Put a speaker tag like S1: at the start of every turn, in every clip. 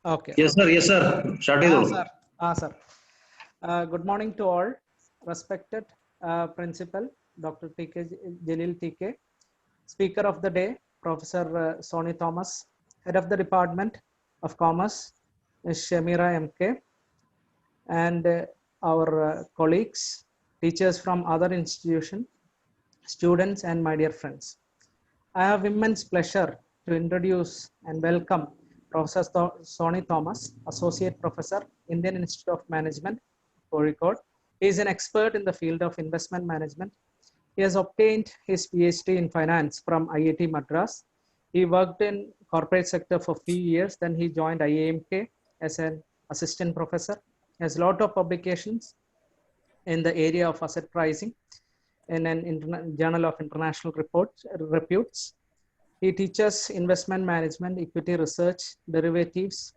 S1: Okay.
S2: Yes, sir. Yes, sir. Start it all.
S1: Sir. Good morning to all. Respected Principal Dr. T.K. Jalil T.K. Speaker of the Day, Professor Sony Thomas. Head of the Department of Commerce, Ms. Shamira M.K. And our colleagues, teachers from other institutions, students, and my dear friends. I have immense pleasure to introduce and welcome Professor Sony Thomas, Associate Professor, Indian Institute of Management, Kozhikode. He is an expert in the field of investment management. He has obtained his PhD in finance from IIT Madras. He worked in corporate sector for a few years. Then he joined IIMK as an assistant professor. He has a lot of publications in the area of asset pricing in an journal of international reputes. He teaches investment management, equity research, derivatives,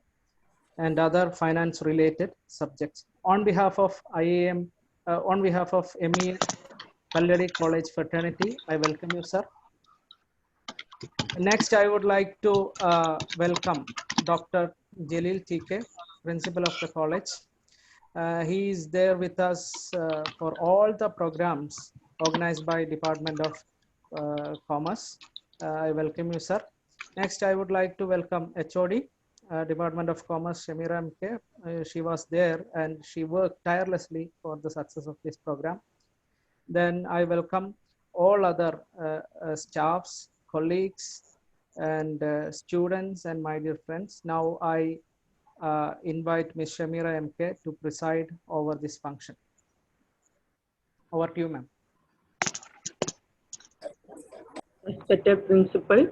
S1: and other finance-related subjects. On behalf of MEA Kalladi College Fraternity, I welcome you, sir. Next, I would like to welcome Dr. Jalil T.K., Principal of the college. He is there with us for all the programs organized by Department of Commerce. I welcome you, sir. Next, I would like to welcome HOD, Department of Commerce, Shamira M.K. She was there and she worked tirelessly for the success of this program. Then I welcome all other staffs, colleagues, and students, and my dear friends. Now I invite Ms. Shamira M.K. to preside over this function. Over to you, ma'am.
S3: Respected Principal,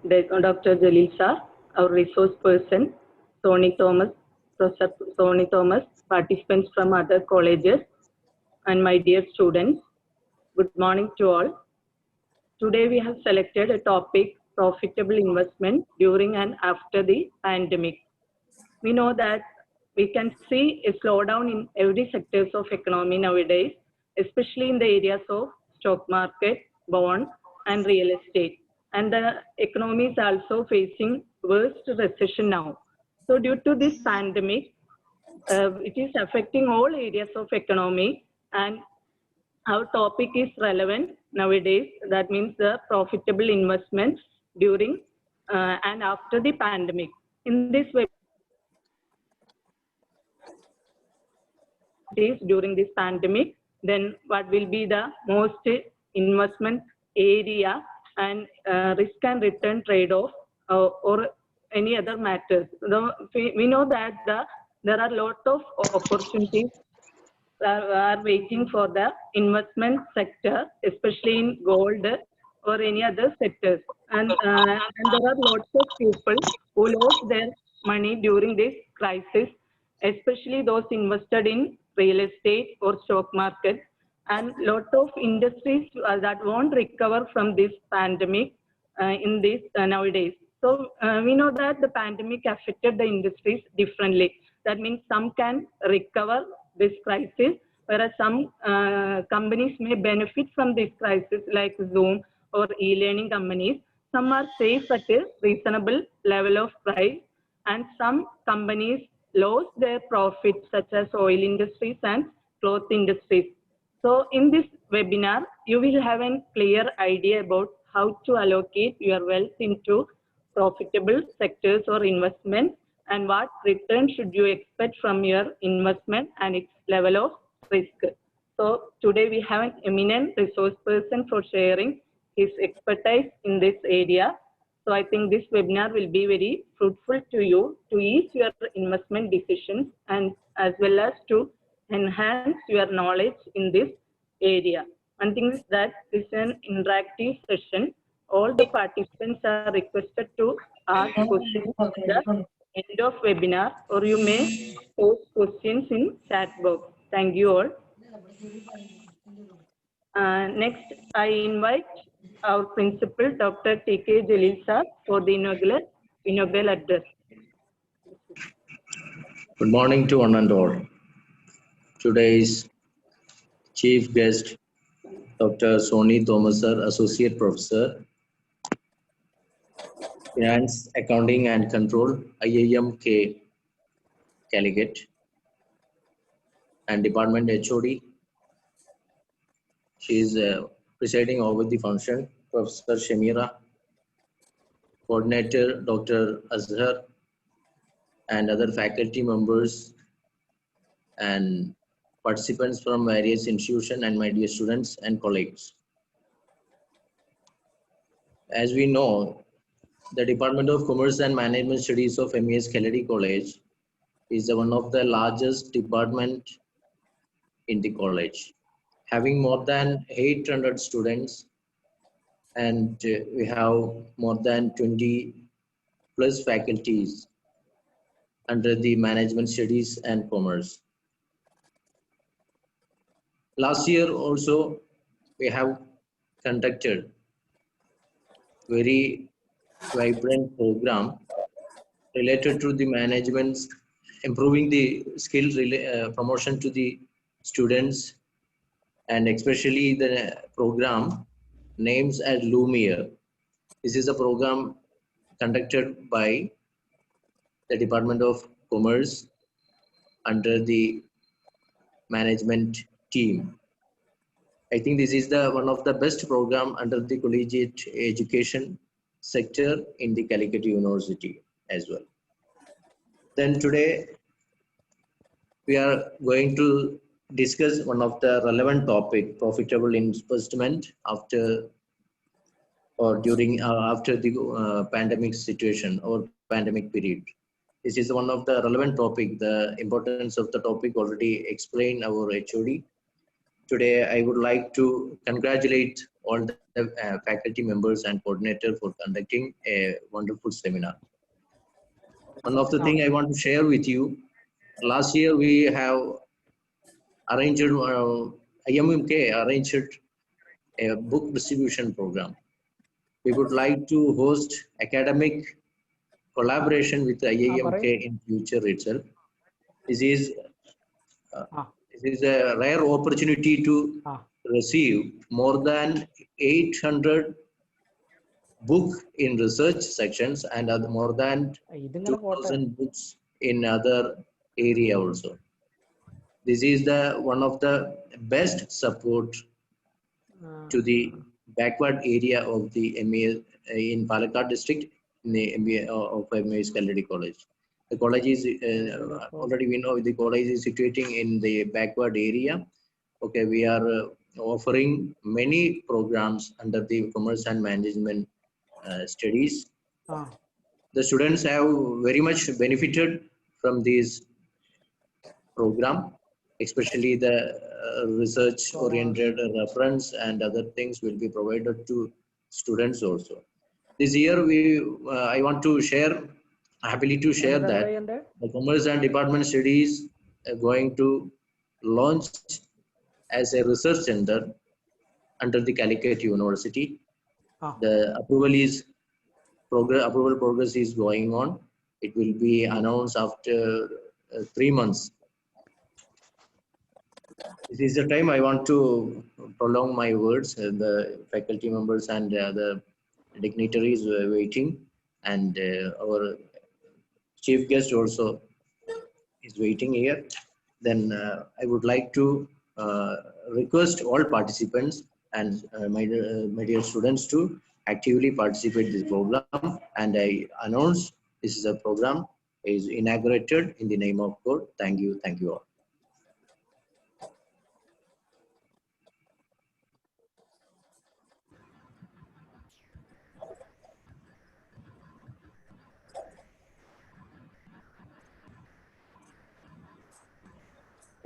S3: Dr. Jalil Sir, our resource person, Sony Thomas, Professor Sony Thomas, participants from other colleges, and my dear students, good morning to all. Today we have selected a topic, profitable investment during and after the pandemic. We know that we can see a slowdown in every sectors of economy nowadays, especially in the areas of stock market, bond, and real estate. And the economy is also facing worst recession now. So due to this pandemic, it is affecting all areas of economy, and our topic is relevant nowadays. That means the profitable investments during and after the pandemic. In this way, during this pandemic, then what will be the most investment area and risk and return trade-off or any other matters. We know that there are a lot of opportunities are waiting for the investment sector, especially in gold or any other sectors. And there are lots of people who lost their money during this crisis, especially those invested in real estate or stock market, and lot of industries that won't recover from this pandemic in this nowadays. So we know that the pandemic affected the industries differently. That means some can recover this crisis, whereas some companies may benefit from this crisis, like Zoom or e-learning companies. Some are safe at a reasonable level of price, and some companies lost their profits, such as oil industries and cloth industries. So in this webinar, you will have a clear idea about how to allocate your wealth into profitable sectors or investments, and what return should you expect from your investment and its level of risk. So today we have an eminent resource person for sharing his expertise in this area. So I think this webinar will be very fruitful to you to ease your investment decisions, and as well as to enhance your knowledge in this area. One thing is that this is an interactive session. All the participants are requested to ask questions at the end of webinar, or you may post questions in chat box. Thank you all. Next, I invite our principal, Dr. T.K. Jalil Sir, for the inaugural address.
S2: Good morning to one and all. Today's chief guest, Dr. Sony Thomas, sir, Associate Professor, Finance, Accounting and Control, IIMK Calicut, and Department HOD. She is presiding over the function, Professor Shamira, Coordinator Dr. Azhar, and other faculty members and participants from various institutions, and my dear students and colleagues. As we know, the Department of Commerce and Management Studies of MES Kennedy College is one of the largest department in the college, having more than 800 students, and we have more than 20 plus faculties under the Management Studies and Commerce. Last year also, we have conducted very vibrant program related to the management, improving the skill promotion to the students, and especially the program names as Lumiere. This is a program conducted by the Department of Commerce under the management team. I think this is the one of the best program under the collegiate education sector in the Calicut University as well. Then today we are going to discuss one of the relevant topic, profitable investment after or during after the pandemic situation or pandemic period. This is one of the relevant topic. The importance of the topic already explained our HOD. Today, I would like to congratulate all the faculty members and coordinator for conducting a wonderful seminar. One of the thing I want to share with you, last year we have arranged, IMMK arranged a book distribution program. We would like to host academic collaboration with IIMK in future itself. This is a rare opportunity to receive more than 800 book in research sections and more than 2,000 books in other area also. This is the one of the best support to the backward area of the MES in Palakkad district in the MBA of MES Kennedy College. The college is already we know the college is situating in the backward area. Okay, we are offering many programs under the commerce and management studies. The students have very much benefited from this program, especially the research oriented reference and other things will be provided to students also. This year I want to share, happily to share that the commerce and department studies are going to launch as a research center under the Calicut University. The approval progress is going on. It will be announced after 3 months. This is the time I want to prolong my words. The faculty members and the dignitaries were waiting, and our chief guest also is waiting here. Then I would like to request all participants and my dear students to actively participate in this program. And I announce this is a program is inaugurated in the name of God. Thank you all.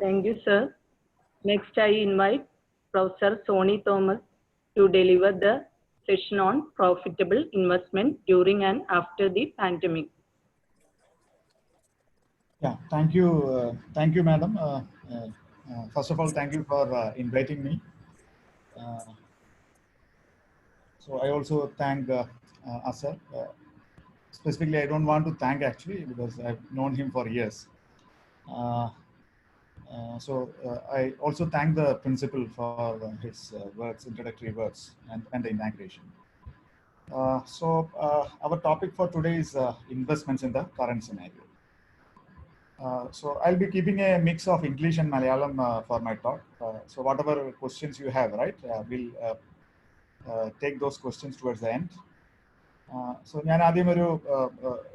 S3: Thank you, sir. Next, I invite Professor Sony Thomas to deliver the session on profitable investment during and after the pandemic.
S4: Yeah, thank you, madam. First of all, thank you for inviting me. So I also thank Asar. Specifically, I don't want to thank actually because I've known him for years. I also thank the principal for his words, introductory words, and the inauguration. Our topic for today is investments in the current scenario. So I'll be keeping a mix of English and Malayalam for my talk. So whatever questions you have, right, we'll take those questions towards the end. So ഞാൻ ആദ്യം ഒരു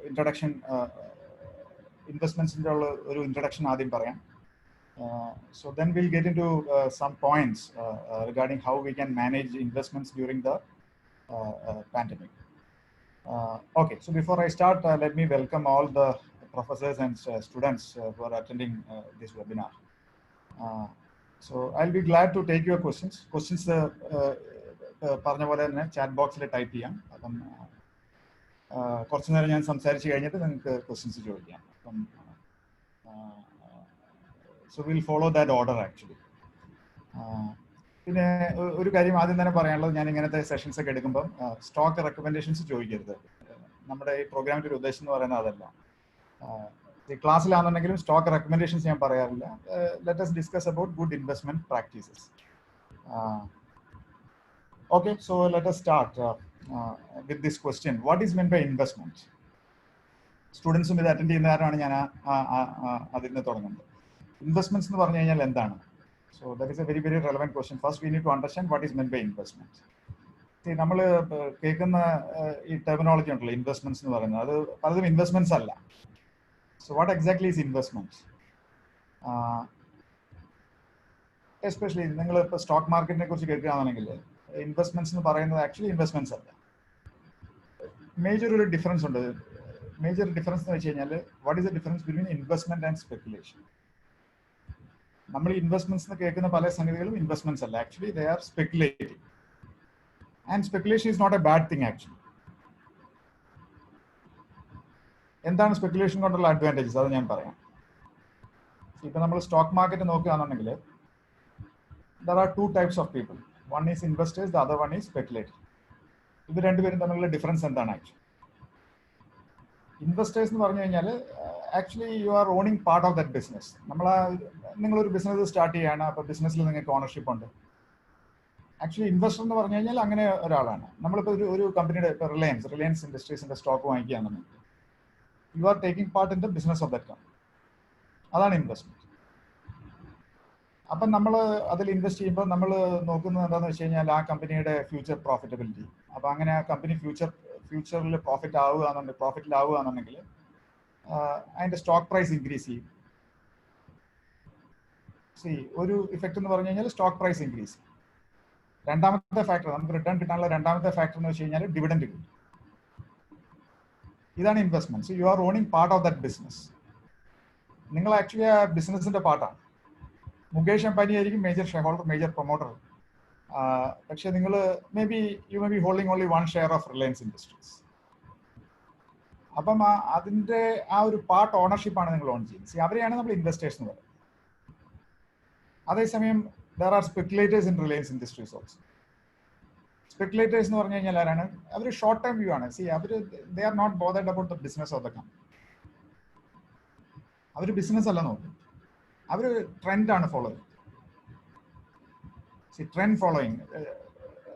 S4: introduction ഇൻവെസ്റ്റ്മെന്റ്സിൻ്റെ ഉള്ള ഒരു introduction ആദ്യം പറയാം. So then we'll get into some points regarding how we can manage investments during the pandemic. Okay, so before I start, let me welcome all the professors and students who are attending this webinar. So I'll be glad to take your questions. Questions പറഞ്ഞ പോലെ തന്നെ chat ബോക്സിൽ type ചെയ്യാം. അപ്പം കുറച്ചു നേരം ഞാൻ സംസാരിച്ച് കഴിഞ്ഞിട്ട് നിങ്ങൾക്ക് ക്വസ്റ്റ്യൻസ് ചോദിക്കാം. അപ്പം so we'll follow that order actually. പിന്നെ ഒരു കാര്യം ആദ്യം തന്നെ പറയാനുള്ളത്, ഞാൻ ഇങ്ങനത്തെ സെഷൻസ് ഒക്കെ എടുക്കുമ്പോൾ സ്റ്റോക്ക് റെക്കമെൻഡേഷൻസ് ചോദിക്കരുത്. നമ്മുടെ ഈ പ്രോഗ്രാമിൻ്റെ ഒരു ഉദ്ദേശം എന്ന് പറയുന്നത് അതല്ല. ഈ ക്ലാസ്സിലാണെന്നുണ്ടെങ്കിലും സ്റ്റോക്ക് റെക്കമെൻഡേഷൻസ് ഞാൻ പറയാറില്ല. Let us discuss about good investment practices. Okay, so let us start with this question. What is meant by investment? സ്റ്റുഡൻസും ഇത് അറ്റൻഡ് ചെയ്യുന്നവരാണ് ഞാൻ അതിന് തുടങ്ങുന്നത്. ഇൻവെസ്റ്റ്മെന്റ്സ് എന്ന് പറഞ്ഞു കഴിഞ്ഞാൽ എന്താണ്? So that is a very, very relevant question. First, we need to understand what is meant by investment. See, നമ്മൾ കേൾക്കുന്ന ഈ ടെർമിനോളജി ഉണ്ടല്ലോ, ഇൻവെസ്റ്റ്മെന്റ്സ് എന്ന് പറയുന്നത്, അത് പലതും ഇൻവെസ്റ്റ്മെന്റ്സ് അല്ല. So what exactly is investment? Especially നിങ്ങൾ ഇപ്പോൾ സ്റ്റോക്ക് മാർക്കറ്റിനെ കുറിച്ച് കേൾക്കുകയാണെങ്കിൽ ഇൻവെസ്റ്റ്മെന്റ്സ് എന്ന് പറയുന്നത് ആക്ച്വലി ഇൻവെസ്റ്റ്മെന്റ്സ് അല്ല. മേജർ ഒരു ഡിഫറൻസ് ഉണ്ട്. മേജർ ഡിഫറൻസ് എന്ന് വെച്ച് കഴിഞ്ഞാൽ, what is the difference between investment and speculation? നമ്മൾ ഇൻവെസ്റ്റ്മെന്റ്സ് എന്ന് കേൾക്കുന്ന പല സംഗതികളും ഇൻവെസ്റ്റ്മെന്റ്സ് അല്ല. Actually they are speculating. And speculation is not a bad thing actually. എന്താണ് സ്പെക്കുലേഷൻ കൊണ്ടുള്ള അഡ്വാൻറ്റേജസ്? അത് ഞാൻ പറയാം. ഇപ്പൊ നമ്മൾ സ്റ്റോക്ക് മാർക്കറ്റ് നോക്കുകയാണെന്നുണ്ടെങ്കിൽ there are two types of people. One is investors, the other one is speculators. ഇത് രണ്ടുപേരും തമ്മിലുള്ള ഡിഫറൻസ് എന്താണ് ആക്ച്വലി? ഇൻവെസ്റ്റേഴ്സ് എന്ന് പറഞ്ഞു കഴിഞ്ഞാൽ actually you are owning part of that business. നിങ്ങളൊരു ബിസിനസ് സ്റ്റാർട്ട് ചെയ്യാണ്, അപ്പോൾ ബിസിനസ്സിൽ നിങ്ങൾക്ക് ഓണർഷിപ്പ് ഉണ്ട്. ആക്ച്വലി ഇൻവെസ്റ്റർ എന്ന് പറഞ്ഞു കഴിഞ്ഞാൽ അങ്ങനെ ഒരാളാണ്. നമ്മളിപ്പോൾ ഒരു കമ്പനിയുടെ ഇപ്പോൾ റിലയൻസ് ഇൻഡസ്ട്രീസിന്റെ സ്റ്റോക്ക് വാങ്ങിക്കുകയാണെന്നുണ്ടെങ്കിൽ you are taking part in the business of that company. അതാണ് ഇൻവെസ്റ്റ്മെന്റ്. അപ്പം നമ്മൾ അതിൽ ഇൻവെസ്റ്റ് ചെയ്യുമ്പോൾ നമ്മൾ നോക്കുന്നത് എന്താണെന്ന് വെച്ച് കഴിഞ്ഞാൽ ആ കമ്പനിയുടെ ഫ്യൂച്ചർ പ്രോഫിറ്റബിലിറ്റി. അപ്പം അങ്ങനെ ആ കമ്പനി ഫ്യൂച്ചറിൽ പ്രോഫിറ്റിലാവുകയാണെന്നുണ്ടെങ്കിൽ അതിൻ്റെ സ്റ്റോക്ക് പ്രൈസ് ഇൻക്രീസ് ചെയ്യും. ഒരു ഇഫക്റ്റ് എന്ന് പറഞ്ഞു കഴിഞ്ഞാൽ സ്റ്റോക്ക് പ്രൈസ് ഇൻക്രീസ്. രണ്ടാമത്തെ ഫാക്ടർ, നമുക്ക് റിട്ടേൺ കിട്ടാനുള്ള രണ്ടാമത്തെ ഫാക്ടർ എന്ന് വെച്ച് കഴിഞ്ഞാൽ ഡിവിഡൻഡ് കിട്ടും. ഇതാണ് investment. You are owning part of that business. നിങ്ങൾ ആക്ച്വലി ആ ബിസിനസിന്റെ പാർട്ടാണ്. മുകേഷ് അംബാനി ആയിരിക്കും major share holder, major promoter. പക്ഷെ നിങ്ങൾ you may be holding only one share of Reliance industries. അപ്പം അതിന്റെ ആ ഒരു പാർട്ട് ഓണർഷിപ്പാണ് നിങ്ങൾ ഓൺ ചെയ്യുന്നത്. അവരെയാണ് നമ്മൾ ഇൻവെസ്റ്റേഴ്സ് എന്ന് പറയുന്നത്. അതേസമയം there are speculators in Reliance Industries also. Speculators എന്ന് പറഞ്ഞു കഴിഞ്ഞാൽ ആരാണ്? അവർ ഷോർട്ട് ടൈം വ്യൂ ആണ്. they are not bothered about the business of the company. അവർ ബിസിനസ് അല്ല നോക്കും, അവർ ട്രെൻഡ് ആണ് ഫോളോ ചെയ്യുന്നത്. ട്രെൻഡ് ഫോളോയിങ്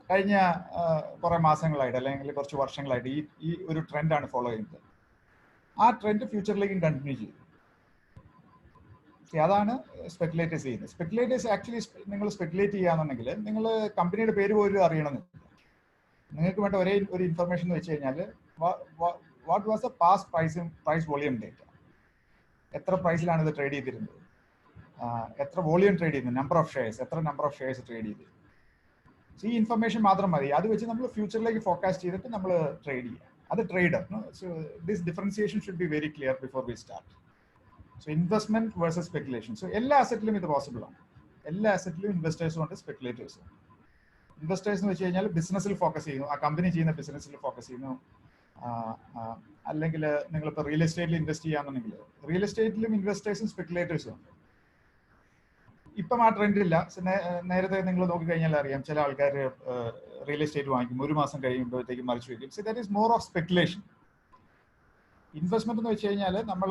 S4: കഴിഞ്ഞ കുറെ മാസങ്ങളായിട്ട് അല്ലെങ്കിൽ കുറച്ച് വർഷങ്ങളായിട്ട് ഈ ഒരു ട്രെൻഡാണ് ഫോളോ ചെയ്യുന്നത്. ആ ട്രെൻഡ് ഫ്യൂച്ചറിലേക്കും കണ്ടിന്യൂ ചെയ്യും. അതാണ് സ്പെക്കുലേറ്റേഴ്സ് ചെയ്യുന്നത്. സ്പെക്കുലേറ്റേഴ്സ് ആക്ച്വലി നിങ്ങൾ സ്പെക്കുലേറ്റ് ചെയ്യുകയാണെന്നുണ്ടെങ്കിൽ നിങ്ങൾ കമ്പനിയുടെ പേര് പോലും അറിയണമെന്നില്ല. നിങ്ങൾക്ക് വേണ്ട ഒരേ ഒരു ഇൻഫർമേഷൻ എന്ന് വെച്ച് കഴിഞ്ഞാൽ what was the past price volume data, എത്ര പ്രൈസിലാണ് ഇത് ട്രേഡ് ചെയ്തിരുന്നത്, എത്ര വോളിയം ട്രേഡ് ചെയ്യുന്നത്, നമ്പർ ഓഫ് ഷെയർസ് ട്രേഡ് ചെയ്തു. ഈ ഇൻഫർമേഷൻ മാത്രം മതി. അത് വെച്ച് നമ്മൾ ഫ്യൂച്ചറിലേക്ക് ഫോർകാസ്റ്റ് ചെയ്തിട്ട് നമ്മൾ ട്രേഡ് ചെയ്യുക. അത് trader. So this differentiation should be very clear before we start. So investment versus speculation. So എല്ലാ അസറ്റിലും ഇത് പോസിബിൾ ആണ്. എല്ലാ അസറ്റിലും ഇൻവെസ്റ്റേഴ്സും ഉണ്ട്, സ്പെക്കുലേറ്റേഴ്സും ഉണ്ട്. ഇൻവെസ്റ്റേഴ്സ് എന്ന് വെച്ച് കഴിഞ്ഞാൽ ബിസിനസ്സിൽ ഫോക്കസ് ചെയ്യുന്നു, ആ കമ്പനി ചെയ്യുന്ന ബിസിനസ്സിൽ ഫോക്കസ് ചെയ്യുന്നു. അല്ലെങ്കിൽ നിങ്ങളിപ്പോൾ റിയൽ എസ്റ്റേറ്റിൽ ഇൻവെസ്റ്റ് ചെയ്യാന്നുണ്ടെങ്കിൽ റിയൽ എസ്റ്റേറ്റിലും ഇൻവെസ്റ്റേഴ്സും സ്പെക്കുലേറ്റേഴ്സും ഉണ്ട്. ഇപ്പം ആ ട്രെൻഡ് ഇല്ല. നേരത്തെ നിങ്ങൾ നോക്കിക്കഴിഞ്ഞാൽ അറിയാം, ചില ആൾക്കാർ റിയൽ എസ്റ്റേറ്റ് വാങ്ങിക്കും, ഒരു മാസം കഴിയുമ്പോഴത്തേക്ക് മറിച്ച് വയ്ക്കും. So that is more of speculation. Investment എന്ന് വെച്ച് കഴിഞ്ഞാൽ നമ്മൾ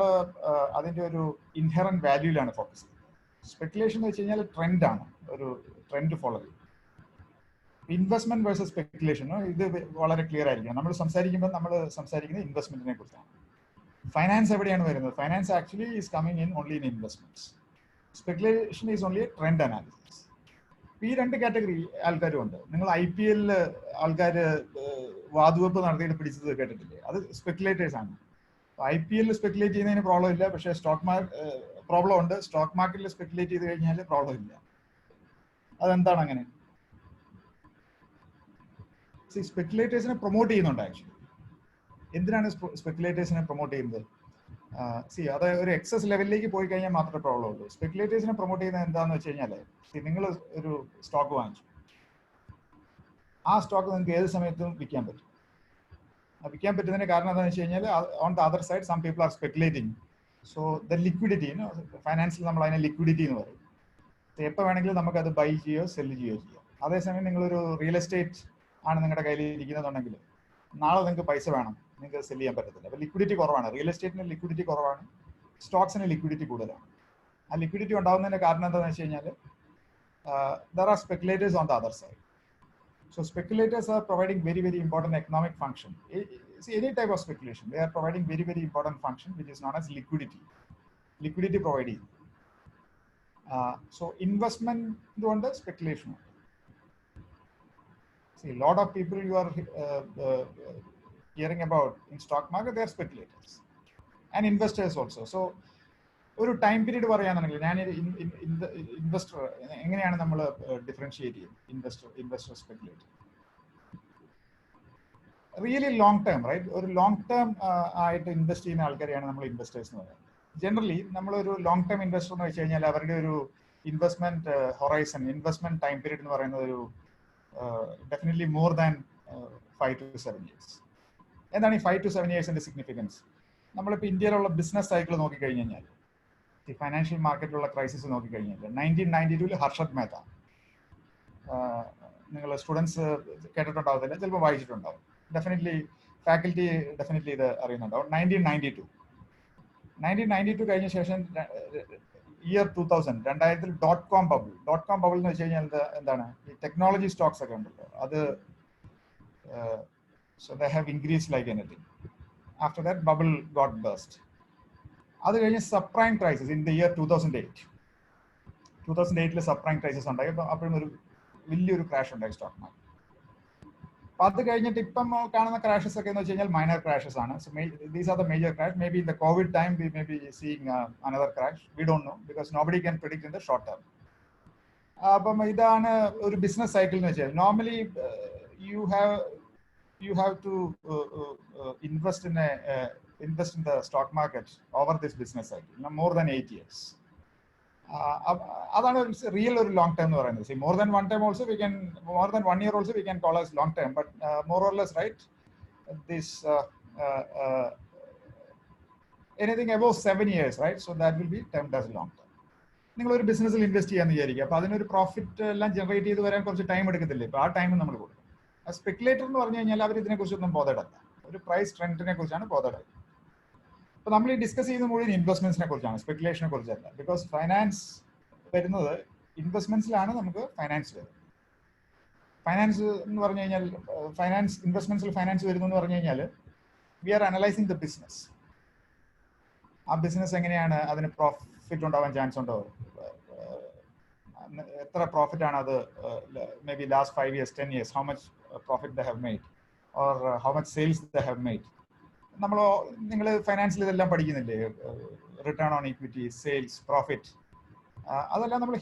S4: അതിന്റെ ഒരു ഇൻഹെറന്റ് വാല്യൂലാണ് ഫോക്കസ് ചെയ്യുന്നത്. സ്പെക്കുലേഷൻ എന്ന് വെച്ച് കഴിഞ്ഞാൽ ട്രെൻഡാണ്, ഒരു ട്രെൻഡ് ഫോളോ ചെയ്യും. ഇൻവെസ്റ്റ്മെന്റ് വേഴ്സസ് സ്പെക്കുലേഷൻ ഇത് വളരെ ക്ലിയർ ആയിരിക്കും. നമ്മൾ സംസാരിക്കുന്നത് ഇൻവെസ്റ്റ്മെന്റിനെ കുറിച്ചാണ്. ഫൈനാൻസ് എവിടെയാണ് വരുന്നത്? Finance actually is coming in only in investments. Speculation is only A trend analysis. ഈ രണ്ട് കാറ്റഗറി ആൾക്കാരും ഉണ്ട്. നിങ്ങൾ IPL ആൾക്കാർ വാതുവെപ്പ് നടത്തിയിട്ട് പിടിച്ചത് കേട്ടിട്ടില്ലേ? അത് സ്പെക്കുലേറ്റേഴ്സ് ആണ്. IPL സ്പെക്കുലേറ്റ് ചെയ്യുന്നതിന് പ്രോബ്ലം ഇല്ല, പക്ഷേ പ്രോബ്ലം ഉണ്ട്. സ്റ്റോക്ക് മാർക്കറ്റിൽ സ്പെക്കുലേറ്റ് ചെയ്ത് കഴിഞ്ഞാൽ പ്രോബ്ലം ഇല്ല. അതെന്താണ് അങ്ങനെ? സ്പെക്കുലേറ്റേഴ്സിനെ പ്രൊമോട്ട് ചെയ്യുന്നുണ്ട് ആക്ച്വലി. എന്തിനാണ് സ്പെക്കുലേറ്റേഴ്സിനെ പ്രൊമോട്ട് ചെയ്യുന്നത്? അത് ഒരു എക്സസ് ലെവലിലേക്ക് പോയി കഴിഞ്ഞാൽ മാത്രമേ പ്രോബ്ലം ഉള്ളൂ. സ്പെക്കുലേറ്റേഴ്സിനെ പ്രൊമോട്ട് ചെയ്യുന്നത് എന്താണെന്ന് വെച്ച് കഴിഞ്ഞാൽ, നിങ്ങൾ ഒരു സ്റ്റോക്ക് വാങ്ങിച്ചു, ആ സ്റ്റോക്ക് നിങ്ങൾക്ക് ഏത് സമയത്തും വിൽക്കാൻ പറ്റും. വിൽക്കാൻ പറ്റുന്നതിന് കാരണം എന്താണെന്ന് വെച്ച് കഴിഞ്ഞാൽ, on the other side some people are speculating. So the liquidity, ഫൈനാൻസിൽ നമ്മൾ അതിനെ ലിക്വിഡിറ്റി എന്ന് പറയും. എപ്പോൾ വേണമെങ്കിലും നമുക്കത് ബൈ ചെയ്യുകയോ സെല്ല് ചെയ്യുകയോ ചെയ്യാം. അതേസമയം നിങ്ങളൊരു റിയൽ എസ്റ്റേറ്റ് ആണ് നിങ്ങളുടെ കയ്യിൽ ഇരിക്കുന്നതെന്നുണ്ടെങ്കിൽ, നാളെ നിങ്ങൾക്ക് പൈസ വേണം, നിങ്ങൾക്ക് സെല്ല് ചെയ്യാൻ പറ്റത്തില്ല. അപ്പോൾ ലിക്വിഡിറ്റി കുറവാണ്. റിയൽ എസ്റ്റേറ്റിന് ലിക്വിഡിറ്റി കുറവാണ്, സ്റ്റോക്സിന് ലിക്വിഡിറ്റി കൂടുതലാണ്. ആ ലിക്വിഡിറ്റി ഉണ്ടാകുന്നതിന്റെ കാരണം എന്താണെന്ന് വെച്ച് കഴിഞ്ഞാൽ, there are speculators on the other side. So speculators are providing very, very important economic function. See, any type of speculation, they are providing very, very important function, which is known as liquidity providing. So investment കൊണ്ട് speculation. See, a lot of people you are hearing about in stock market, they are speculators and investors also. So ഒരു time period പറയുകയാണെന്നുണ്ടെങ്കിൽ, ഞാൻ investor എങ്ങനെയാണ് നമ്മൾ differentiate ചെയ്യുന്നത്? Investor speculator really long term, right? ഒരു long term ആയിട്ട് invest ചെയ്യുന്ന ആൾക്കാരെയാണ് നമ്മൾ ഇൻവെസ്റ്റേഴ്സ് എന്ന് പറയുന്നത്. ജനറലി നമ്മളൊരു ലോങ് ടേം ഇൻവെസ്റ്റർ എന്ന് വെച്ച് കഴിഞ്ഞാൽ, അവരുടെ ഒരു investment horizon, investment time period എന്ന് പറയുന്നത് ഒരു definitely more than 5 to 7 years. എന്താണ് ഈ 5 to 7 yearsന്റെ സിഗ്നിഫിക്കൻസ്? നമ്മളിപ്പോൾ ഇന്ത്യയിലുള്ള ബിസിനസ് സൈക്കിൾ നോക്കിക്കഴിഞ്ഞ് കഴിഞ്ഞാൽ, ഈ ഫൈനാൻഷ്യൽ മാർക്കറ്റിലുള്ള ക്രൈസിസ് നോക്കിക്കഴിഞ്ഞാൽ, 1992 ഹർഷദ് മേത്ത, നിങ്ങൾ സ്റ്റുഡൻസ് കേട്ടിട്ടുണ്ടാവത്തില്ല, ചിലപ്പോൾ വായിച്ചിട്ടുണ്ടാവും. ഡെഫിനറ്റ്ലി ഫാക്കൽറ്റി ഡെഫിനറ്റ്ലി ഇത് അറിയുന്നുണ്ടാവും. 1992 കഴിഞ്ഞ ശേഷം ഇയർ 2000 ഡോട്ട് കോം ബബിൾ എന്ന് വെച്ച് കഴിഞ്ഞാൽ എന്താണ്? ഈ ടെക്നോളജി സ്റ്റോക്സ് ഒക്കെ ഉണ്ടല്ലോ, അത് so they have increased like anything. After that bubble got burst. അത് കഴിഞ്ഞ് subprime crisis in the year 2008 subprime crisis ഉണ്ടായി. അപ്പോഴും ഒരു വലിയൊരു ക്രാഷ് ഉണ്ടായി സ്റ്റോക്ക് മാർക്കറ്റ്. അപ്പൊ അത് കഴിഞ്ഞിട്ട് ഇപ്പം കാണുന്ന ക്രാഷസ് ഒക്കെ എന്ന് വെച്ച് കഴിഞ്ഞാൽ മൈനർ ക്രാഷസ് ആണ്. So these are the major crash. May be in the Covid time we may be seeing another crash. We don't know, because nobody can predict in the short term. അപ്പം ഇതാണ് ഒരു business cycle എന്ന് വെച്ചാൽ. Normally you have to invest in the stock market over this business cycle, more than 8 years. അതാണ് real ഒരു long term എന്ന് പറയുന്നത്. See, more than one year also we can call as long term, but more or less, right, this anything above 7 years, right, so that will be termed as long term. നിങ്ങൾ ഒരു ബിസിനസ്സിൽ invest ചെയ്യാന്ന് വിചാരിക്കുക, അപ്പൊ അതിനൊരു profit എല്ലാം generate ചെയ്ത് വരാൻ കുറച്ച് ടൈം എടുക്കത്തില്ലേ? ഇപ്പൊ ആ ടൈം നമ്മൾ കൊടുക്കും. സ്പെക്കുലേറ്റർ എന്ന് പറഞ്ഞു കഴിഞ്ഞാൽ അവർ ഇതിനെ കുറിച്ചൊന്നും ബോധേഡല്ല, ഒരു പ്രൈസ് ട്രെൻഡിനെ കുറിച്ചാണ് ബോധേഡ്. അപ്പൊ നമ്മൾ ഈ ഡിസ്കസ് ചെയ്യുന്ന മുഴുവൻ ഇൻവെസ്റ്റ്മെന്റ്സിനെ കുറിച്ചാണ്, സ്പെക്കുലേഷനെ കുറിച്ചല്ല. ബിക്കോസ് ഫൈനാൻസ് വരുന്നത് ഇൻവെസ്റ്റ്മെന്റ്സിലാണ്. നമുക്ക് ഫൈനാൻസ് വരുന്നത്. ഫൈനാൻസ് എന്ന് പറഞ്ഞു കഴിഞ്ഞാൽ, ഇൻവെസ്റ്റ്മെന്റ്സിൽ ഫൈനാൻസ് വരുന്നു എന്ന് പറഞ്ഞു കഴിഞ്ഞാൽ, we are analysing the business. ആ ബിസിനസ് എങ്ങനെയാണ്, അതിന് പ്രോഫിറ്റ് ഉണ്ടാവാൻ ചാൻസ് ഉണ്ടോ, എത്ര പ്രോഫിറ്റ് ആണ് അത്, maybe last 5 years 10 years, how much profit they have made or how much sales they have made. നിങ്ങൾ ഫൈനാൻസിൽ ഇതെല്ലാം പഠിക്കുന്നില്ലേ? Return on equity, sales, profit, അതെല്ലാം നമ്മൾ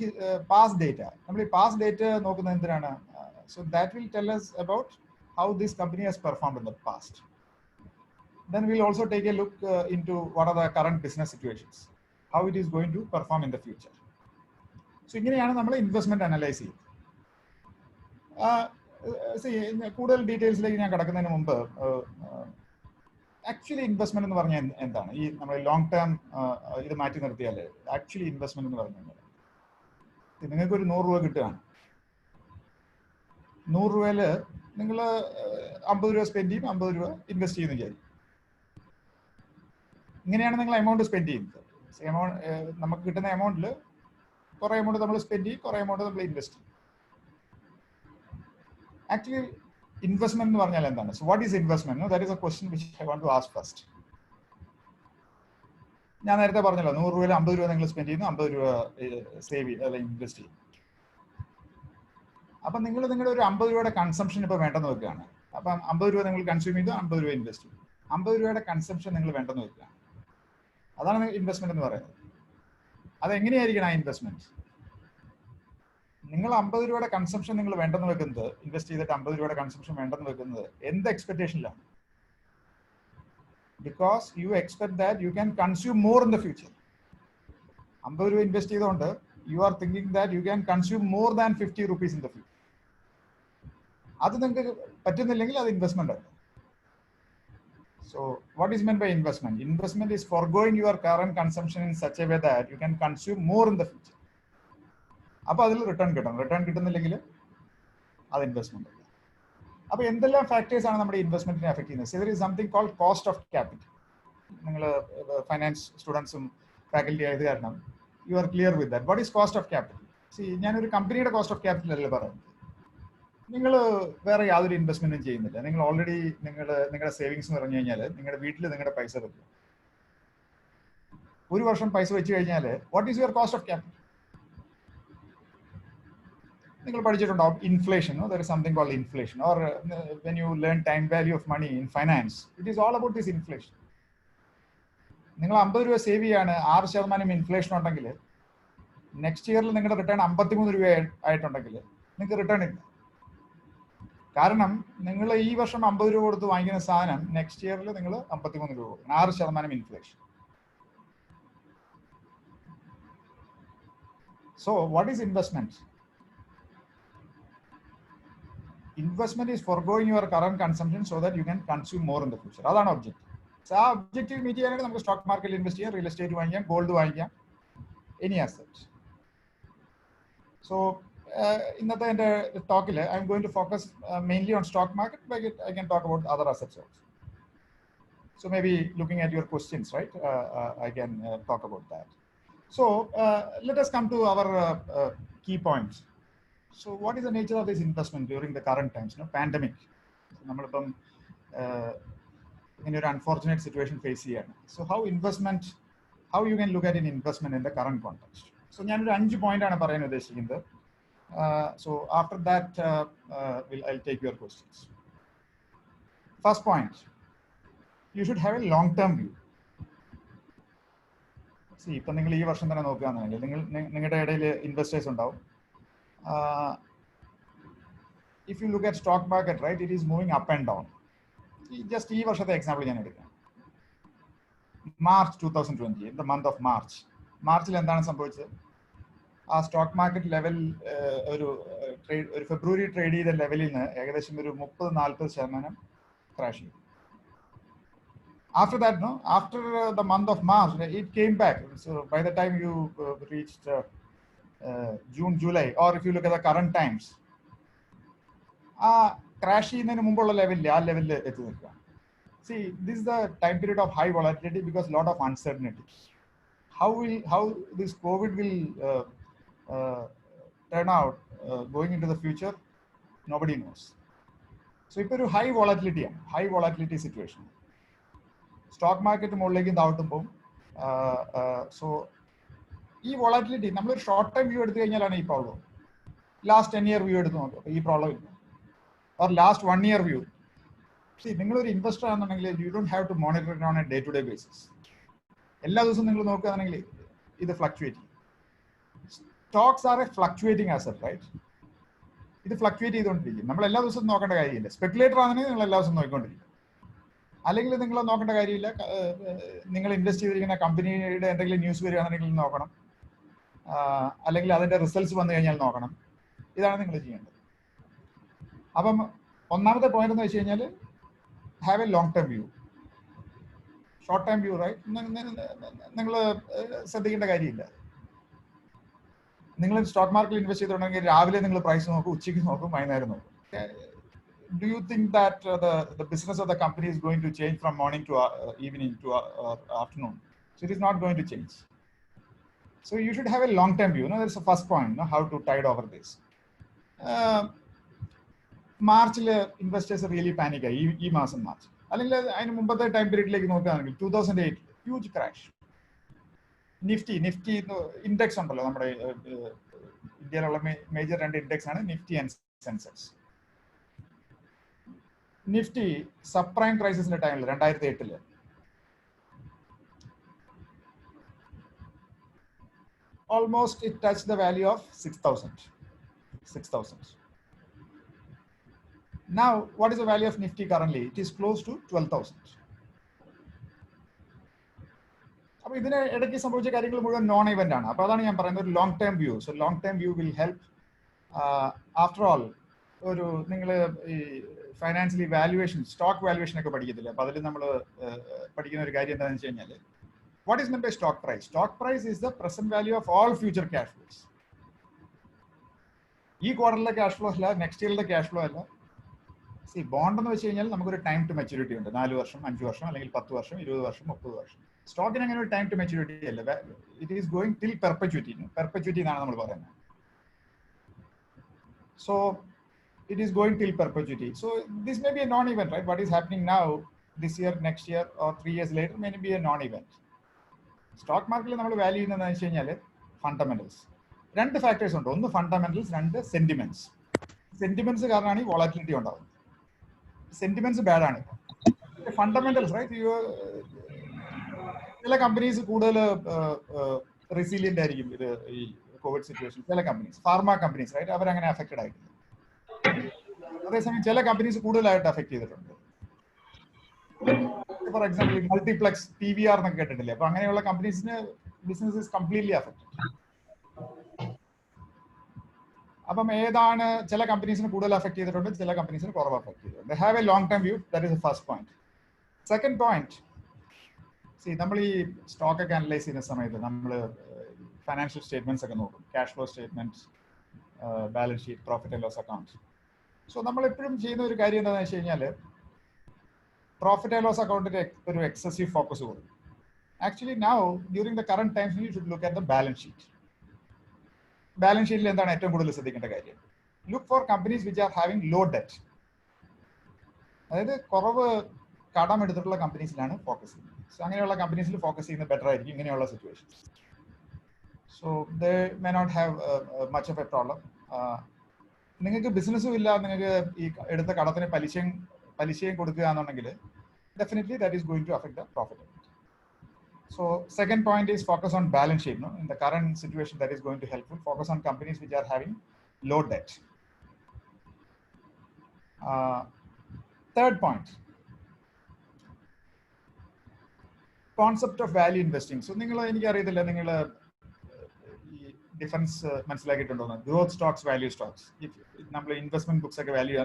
S4: പാസ്റ്റ് ഡേറ്റ. നമ്മൾ ഈ പാസ്റ്റ് ഡേറ്റ നോക്കുന്നത് എന്തിനാണ്? So that will tell us about how this company has performed in the past. Then we'll also take a look into what are the current business situations, how it is going to perform in the future. So ഇങ്ങനെയാണ് നമ്മൾ investment analyse ചെയ്യുന്നത്. കൂടുതൽ ഡീറ്റെയിൽസിലേക്ക് ഞാൻ കിടക്കുന്നതിന് മുമ്പ്, actually investment എന്ന് പറഞ്ഞാൽ എന്താണ്? ഈ നമ്മൾ ലോങ് ടേം ഇത് മാറ്റി നിർത്തിയാൽ ആക്ച്വലി ഇൻവെസ്റ്റ്മെന്റ് എന്ന് പറഞ്ഞു കഴിഞ്ഞാൽ, നിങ്ങൾക്കൊരു 100 രൂപ കിട്ടുകയാണ്. 100 രൂപയിൽ നിങ്ങൾ 50 രൂപ സ്പെൻഡ് ചെയ്യും, 50 രൂപ ഇൻവെസ്റ്റ് ചെയ്യുന്ന വിചാരിക്കും. ഇങ്ങനെയാണ് നിങ്ങൾ എമൗണ്ട് സ്പെൻഡ് ചെയ്യുന്നത്. നമുക്ക് കിട്ടുന്ന എമൗണ്ടിൽ കുറെ എമൗണ്ട് നമ്മൾ സ്പെൻഡ് ചെയ്യും, കുറെ എമൗണ്ട് നമ്മൾ ഇൻവെസ്റ്റ് ചെയ്യും. Actually, investment എന്ന് പറഞ്ഞാൽ എന്താണ്? So what is investment? No, that is a question which I want to ask first. ഞാൻ നേരത്തെ പറഞ്ഞല്ലോ 100 രൂപയിൽ 50 രൂപ നിങ്ങൾ സ്പെൻഡ് ചെയ്യുന്നു, 50 രൂപ സേവ് ചെയ്യും അല്ലെങ്കിൽ ഇൻവെസ്റ്റ് ചെയ്യും. അപ്പം നിങ്ങൾ നിങ്ങളുടെ ഒരു 50 രൂപയുടെ കൺസംഷൻ ഇപ്പോൾ വേണ്ടെന്ന് വെക്കുകയാണ്. അപ്പം 50 രൂപ നിങ്ങൾ കൺസ്യൂം ചെയ്തു, 50 രൂപ ഇൻവെസ്റ്റ് ചെയ്യും. 50 രൂപയുടെ കൺസംഷൻ നിങ്ങൾ വേണ്ടെന്ന് വെക്കുകയാണ്. അതാണ് ഇൻവെസ്റ്റ്മെന്റ് എന്ന് പറയുന്നത്. അതെങ്ങനെയായിരിക്കണം ആ ഇൻവെസ്റ്റ്മെന്റ്? നിങ്ങൾ 50 രൂപയുടെ കൺസംഷൻ നിങ്ങൾ വേണ്ടെന്ന് വെക്കുന്നത്, ഇൻവെസ്റ്റ് ചെയ്തിട്ട് 50 രൂപയുടെ കൺസംഷൻ വേണ്ടെന്ന് വെക്കുന്നത് എന്ത് എക്സ്പെക്ടേഷനിലാണ്? Because you expect that you can consume more in the future. 50 രൂപ ഇൻവെസ്റ്റ് ചെയ്തുകൊണ്ട് you are thinking that you can consume more than 50 rupees in the future. അത് നിങ്ങൾക്ക് പറ്റുന്നില്ലെങ്കിൽ അത് ഇൻവെസ്റ്റ്മെന്റ് ആണ്. So what is meant by investment? Investment is foregoing your current consumption in such a way that you can consume more in the future. അപ്പോൾ അതിൽ return കിട്ടണം. Return കിട്ടുന്നില്ലെങ്കിൽ അത് investment. അപ്പോൾ എന്തെല്ലാം ഫാക്ടേഴ്സ് ആണ് നമ്മുടെ ഇൻവെസ്റ്റ്മെന്റിനെ അഫക്ട് ചെയ്യുന്നത്? There is something called cost of capital. നിങ്ങൾ ഫൈനാൻസ് സ്റ്റുഡൻസും ഫാക്കൽറ്റി ആയത് കാരണം you are clear with that. What is cost of capital? ഞാനൊരു കമ്പനിയുടെ കോസ്റ്റ് ഓഫ് ക്യാപിറ്റൽ അല്ല പറയുന്നത്. നിങ്ങൾ വേറെ യാതൊരു ഇൻവെസ്റ്റ്മെന്റും ചെയ്യുന്നില്ല. നിങ്ങൾ ഓൾറെഡി നിങ്ങളുടെ സേവിങ്സ് എന്ന് പറഞ്ഞു കഴിഞ്ഞാൽ നിങ്ങളുടെ വീട്ടിൽ നിങ്ങളുടെ പൈസ വെക്കും. ഒരു വർഷം പൈസ വെച്ച് കഴിഞ്ഞാൽ what is your cost of capital? നിങ്ങൾ പഠിച്ചിട്ടുണ്ടാവും inflation. There is something called inflation. Or when you learn time value of money in finance, it is all about this inflation. നിങ്ങൾ 50 രൂപ സേവ് ചെയ്യാണ്, 6% ഇൻഫ്ലേഷൻ ഉണ്ടെങ്കിൽ നെക്സ്റ്റ് ഇയറിൽ നിങ്ങളുടെ return 53 രൂപ ആയിട്ടുണ്ടെങ്കിൽ നിങ്ങൾക്ക് റിട്ടേൺ ഇല്ല. കാരണം നിങ്ങൾ ഈ വർഷം 50 രൂപ കൊടുത്ത് വാങ്ങിക്കുന്ന സാധനം നെക്സ്റ്റ് ഇയറിൽ നിങ്ങൾ 53 രൂപ കൊടുക്കണം. 6% inflation. So what is investment? Investment is foregoing your current consumption so that you can consume more in the future. അതാണ് ഒബ്ജക്റ്റീവ്. ആ ഒബ്ജക്റ്റീവ് മീറ്റ് ചെയ്യാനായിട്ട് നമുക്ക് സ്റ്റോക്ക് മാർക്കറ്റിൽ ഇൻവെസ്റ്റ് ചെയ്യാം, റിയൽ എസ്റ്റേറ്റ് വാങ്ങിക്കാം, ഗോൾഡ് വാങ്ങിക്കാം, എനി അസറ്റ്. സോ ഇന്നത്തെ എൻ്റെ ടോക്കിൽ I'm going to focus mainly on stock market, but I can talk about other assets also. So maybe looking at your questions, right, I can talk about that. So let us come to our key points. So what is the nature of this investment during the current times, pandemic? നമ്മളിപ്പം ഇങ്ങനെ ഒരു unfortunate situation face ചെയ്യാണ്. So how you can look at an investment in the current context? So ഞാനൊരു 5 point ആണ് പറയാൻ ഉദ്ദേശിക്കുന്നത്. So after that I'll take your questions. First point, you should have a long term view. See, ഇപ്പം നിങ്ങൾ ഈ വർഷം തന്നെ നോക്കുകയാണെന്നുണ്ടെങ്കിൽ നിങ്ങളുടെ ഇടയിൽ ഇൻവെസ്റ്റേഴ്സ് ഉണ്ടാവും. If you look at stock market, right, it is moving up and down. Just ഈ വർഷത്തെ എക്സാമ്പിൾ ഞാൻ എടുക്കാം. March 2020, in the month of March, മാർച്ചിൽ എന്താണ് സംഭവിച്ചത്? ആ സ്റ്റോക്ക് മാർക്കറ്റ് ലെവൽ ഒരു ഫെബ്രുവരി ട്രേഡ് ചെയ്ത ലെവലിൽ നിന്ന് ഏകദേശം ഒരു 30-40% ക്രാഷ് ചെയ്തു. After that, after the month of March, it came back. So by the time you reached June, July, or if you look at the current times, crash ചെയ്യുന്നതിന് മുമ്പുള്ള ലെവലിൽ ആ ലെവലിൽ എത്തി നിൽക്കുക. See, this is the time period of high volatility because lot of uncertainty. How this COVID will turn out going into the future, nobody knows. So ഇപ്പോൾ ഒരു high volatility situation. Stock market മുകളിലേക്ക് താഴ്ത്തുമ്പോൾ so ഈ volatility നമ്മളൊരു short time view എടുത്തു കഴിഞ്ഞാലാണ് ഈ problem. Last 10 year view എടുത്ത് നോക്കുക, ഈ പ്രോബ്ലം ഇല്ല. Or last 1 year view. നിങ്ങളൊരു ഇൻവെസ്റ്റർ ആണെന്നുണ്ടെങ്കിൽ you don't have to monitor it on a day to day basis. എല്ലാ ദിവസവും നിങ്ങൾ നോക്കുകയാണെങ്കിൽ ഇത് ഫ്ലക്ച്വേറ്റ് ചെയ്യും. Stocks are a fluctuating asset, right? ഇത് ഫ്ലക്ച്വേറ്റ് ചെയ്തുകൊണ്ടിരിക്കും. നമ്മൾ എല്ലാ ദിവസവും നോക്കേണ്ട കാര്യമില്ല. സ്പെക്കുലേറ്റർ ആണെങ്കിൽ നിങ്ങൾ എല്ലാ ദിവസവും നോക്കിക്കൊണ്ടിരിക്കും. അല്ലെങ്കിൽ നിങ്ങൾ നോക്കേണ്ട കാര്യമില്ല. നിങ്ങൾ ഇൻവെസ്റ്റ് ചെയ്തിരിക്കുന്ന കമ്പനിയുടെ എന്തെങ്കിലും ന്യൂസ് വരികയാണെന്നുണ്ടെങ്കിൽ നോക്കണം, അല്ലെങ്കിൽ അതിൻ്റെ റിസൾട്ട്സ് വന്നു കഴിഞ്ഞാൽ നോക്കണം. ഇതാണ് നിങ്ങൾ ചെയ്യേണ്ടത്. അപ്പം ഒന്നാമത്തെ പോയിന്റ് എന്ന് വെച്ച് കഴിഞ്ഞാൽ have a long term view. Short time view, right, നിങ്ങൾ ശ്രദ്ധിക്കേണ്ട കാര്യമില്ല. നിങ്ങൾ സ്റ്റോക്ക് മാർക്കറ്റിൽ ഇൻവെസ്റ്റ് ചെയ്തിട്ടുണ്ടെങ്കിൽ രാവിലെ നിങ്ങൾ പ്രൈസ് നോക്കും, ഉച്ചയ്ക്ക് നോക്കും, വൈകുന്നേരം നോക്കും. Do you think that the business of the company is going to change from morning to evening to afternoon? So it is not going to change. So you should have a long term view. That's the first point, how to tide over this. മാർച്ചിൽ investors really പാനിക്കായി ഈ മാസം March, അല്ലെങ്കിൽ അതിന് മുമ്പത്തെ time പീരീഡിലേക്ക് നോക്കുകയാണെങ്കിൽ 2008 huge crash. Nifty index ഉണ്ടല്ലോ, നമ്മുടെ ഇന്ത്യയിലുള്ള മേജർ 2 ഇൻഡെക്സ് ആണ് Nifty and Sensex. Nifty sub prime ക്രൈസിസിന്റെ ടൈമിൽ 2008 almost it touched the value of 6,000. Now what is the value of Nifty currently? It is close to 12,000. അപ്പോൾ ഇതിന് ഇടയ്ക്ക് സംഭവിച്ച കാര്യങ്ങൾ മുഴുവൻ നോൺ ഇവന്റ് ആണ്. അപ്പോൾ അതാണ് ഞാൻ പറയുന്നത്, ഒരു long term view. So long term view will help. After all ഒരു നിങ്ങൾ ഈ ഫൈനാൻഷ്യലി വാല്യുവേഷൻ, സ്റ്റോക്ക് വാല്യുവേഷൻ ഒക്കെ പഠിക്കത്തില്ല. അപ്പോൾ അതിൽ നമ്മൾ പഠിക്കുന്ന ഒരു കാര്യം എന്താണെന്ന് വെച്ച് കഴിഞ്ഞാൽ, what is meant by stock price? Stock price is the present value of all future cash flows. ഈ ക്വാർട്ടറിലെ ക്യാഷ് ഫ്ലോ അല്ല, നെക്സ്റ്റ് ഇയറിലെ ക്യാഷ് ഫ്ലോ അല്ല. സി ബോണ്ട് എന്ന് വെച്ച് കഴിഞ്ഞാൽ നമുക്കൊരു ടൈം ടു മെച്യൂരിറ്റി ഉണ്ട്, 4 വർഷം, 5 വർഷം, അല്ലെങ്കിൽ 10 വർഷം, 20 വർഷം, 30 വർഷം. സ്റ്റോക്കിന് അങ്ങനെ ഒരു ടൈം ടു മെച്യൂരിറ്റി അല്ല. It is going till perpetuity. Perpetuity എന്നാണ് നമ്മൾ പറയുന്നത്. So it is going till perpetuity. So this may be a non-event, right? What is happening now, this year, next year, or 3 years later may be a non-event. Stock മാർക്കറ്റിൽ നമ്മൾ value ചെയ്യുന്നതെന്ന് വെച്ച് കഴിഞ്ഞാൽ fundamentals. 2 factors ഉണ്ട്, ഒന്ന് fundamentals, 2 sentiments. Sentiments കാരണമാണ് ഈ volatility ഉണ്ടാകുന്നത്. സെന്റിമെന്റ്സ് ബാഡ് ആണ്. ഫണ്ടമെന്റൽസ്, റൈറ്റ്, ചില കമ്പനീസ് കൂടുതൽ റെസിലിയന്റ് ആയിരിക്കും ഇത് ഈ കോവിഡ് സിറ്റുവേഷൻ. ചില കമ്പനീസ്, ഫാർമ കമ്പനീസ്, റൈറ്റ്, അവരങ്ങനെ അഫക്റ്റഡ് ആയിട്ടില്ല. അതേസമയം ചില കമ്പനീസ് കൂടുതലായിട്ട് അഫക്ട് ചെയ്തിട്ടുണ്ട്. ഫോർ എക്സാമ്പിൾ മൾട്ടിപ്ലക്സ്, PVR എന്നൊക്കെ കേട്ടിട്ടില്ലേ? അപ്പൊ അങ്ങനെയുള്ള കമ്പനീസിന് ബിസിനസ് ഇസ് കംപ്ലീറ്റ്ലി അഫക്റ്റഡ്. അപ്പം ഏതാണ്, ചില കമ്പനീസിന് കൂടുതൽ അഫക്ട് ചെയ്തിട്ടുണ്ട്, ചില കമ്പനീസിന് കുറവ് അഫക്ട് ചെയ്തിട്ടുണ്ട്. Have a long time view. That is the first point. Second point, നമ്മൾ ഈ സ്റ്റോക്ക് ഒക്കെ അനലൈസ് ചെയ്യുന്ന സമയത്ത് നമ്മൾ ഫൈനാൻഷ്യൽ സ്റ്റേറ്റ്മെന്റ്സ് ഒക്കെ നോക്കും, cash flow statements, balance sheet, profit and loss accounts. So നമ്മൾ എപ്പോഴും ചെയ്യുന്ന ഒരു കാര്യം എന്താണെന്ന് വെച്ച് കഴിഞ്ഞാൽ, പ്രോഫിറ്റ് ആൻഡ് ലോസ് അക്കൗണ്ടിന്റെ ഒരു എക്സസീവ് ഫോക്കസ് കൊടുക്കും. Actually now during the current times you should look at the balance sheet. Balance ഷീറ്റിൽ എന്താണ് ഏറ്റവും കൂടുതൽ ശ്രദ്ധിക്കേണ്ട കാര്യം? Look for companies which are having low debt. അതായത് കുറവ് കടം എടുത്തിട്ടുള്ള കമ്പനീസിലാണ് ഫോക്കസ് ചെയ്യുന്നത്. സോ അങ്ങനെയുള്ള കമ്പനീസിൽ ഫോക്കസ് ചെയ്യുന്നത് ബെറ്റർ ആയിരിക്കും ഇങ്ങനെയുള്ള situations. So they may not have much of a problem. നിങ്ങൾക്ക് ബിസിനസ്സും ഇല്ല, നിങ്ങൾക്ക് ഈ എടുത്ത കടത്തിന് പലിശയും കൊടുക്കുക എന്നുണ്ടെങ്കിൽ definitely that is going to affect the profitability. So second point is focus on balance sheet. In the current situation, that is going to helpful. Focus on companies which are having low debt. Third point, concept of value investing. So എനിക്ക് അറിയത്തില്ല നിങ്ങൾ ഈ difference മനസ്സിലാക്കിയിട്ടുണ്ടോ? Growth stocks, value stocks. നമ്മൾ investment books ഒക്കെ value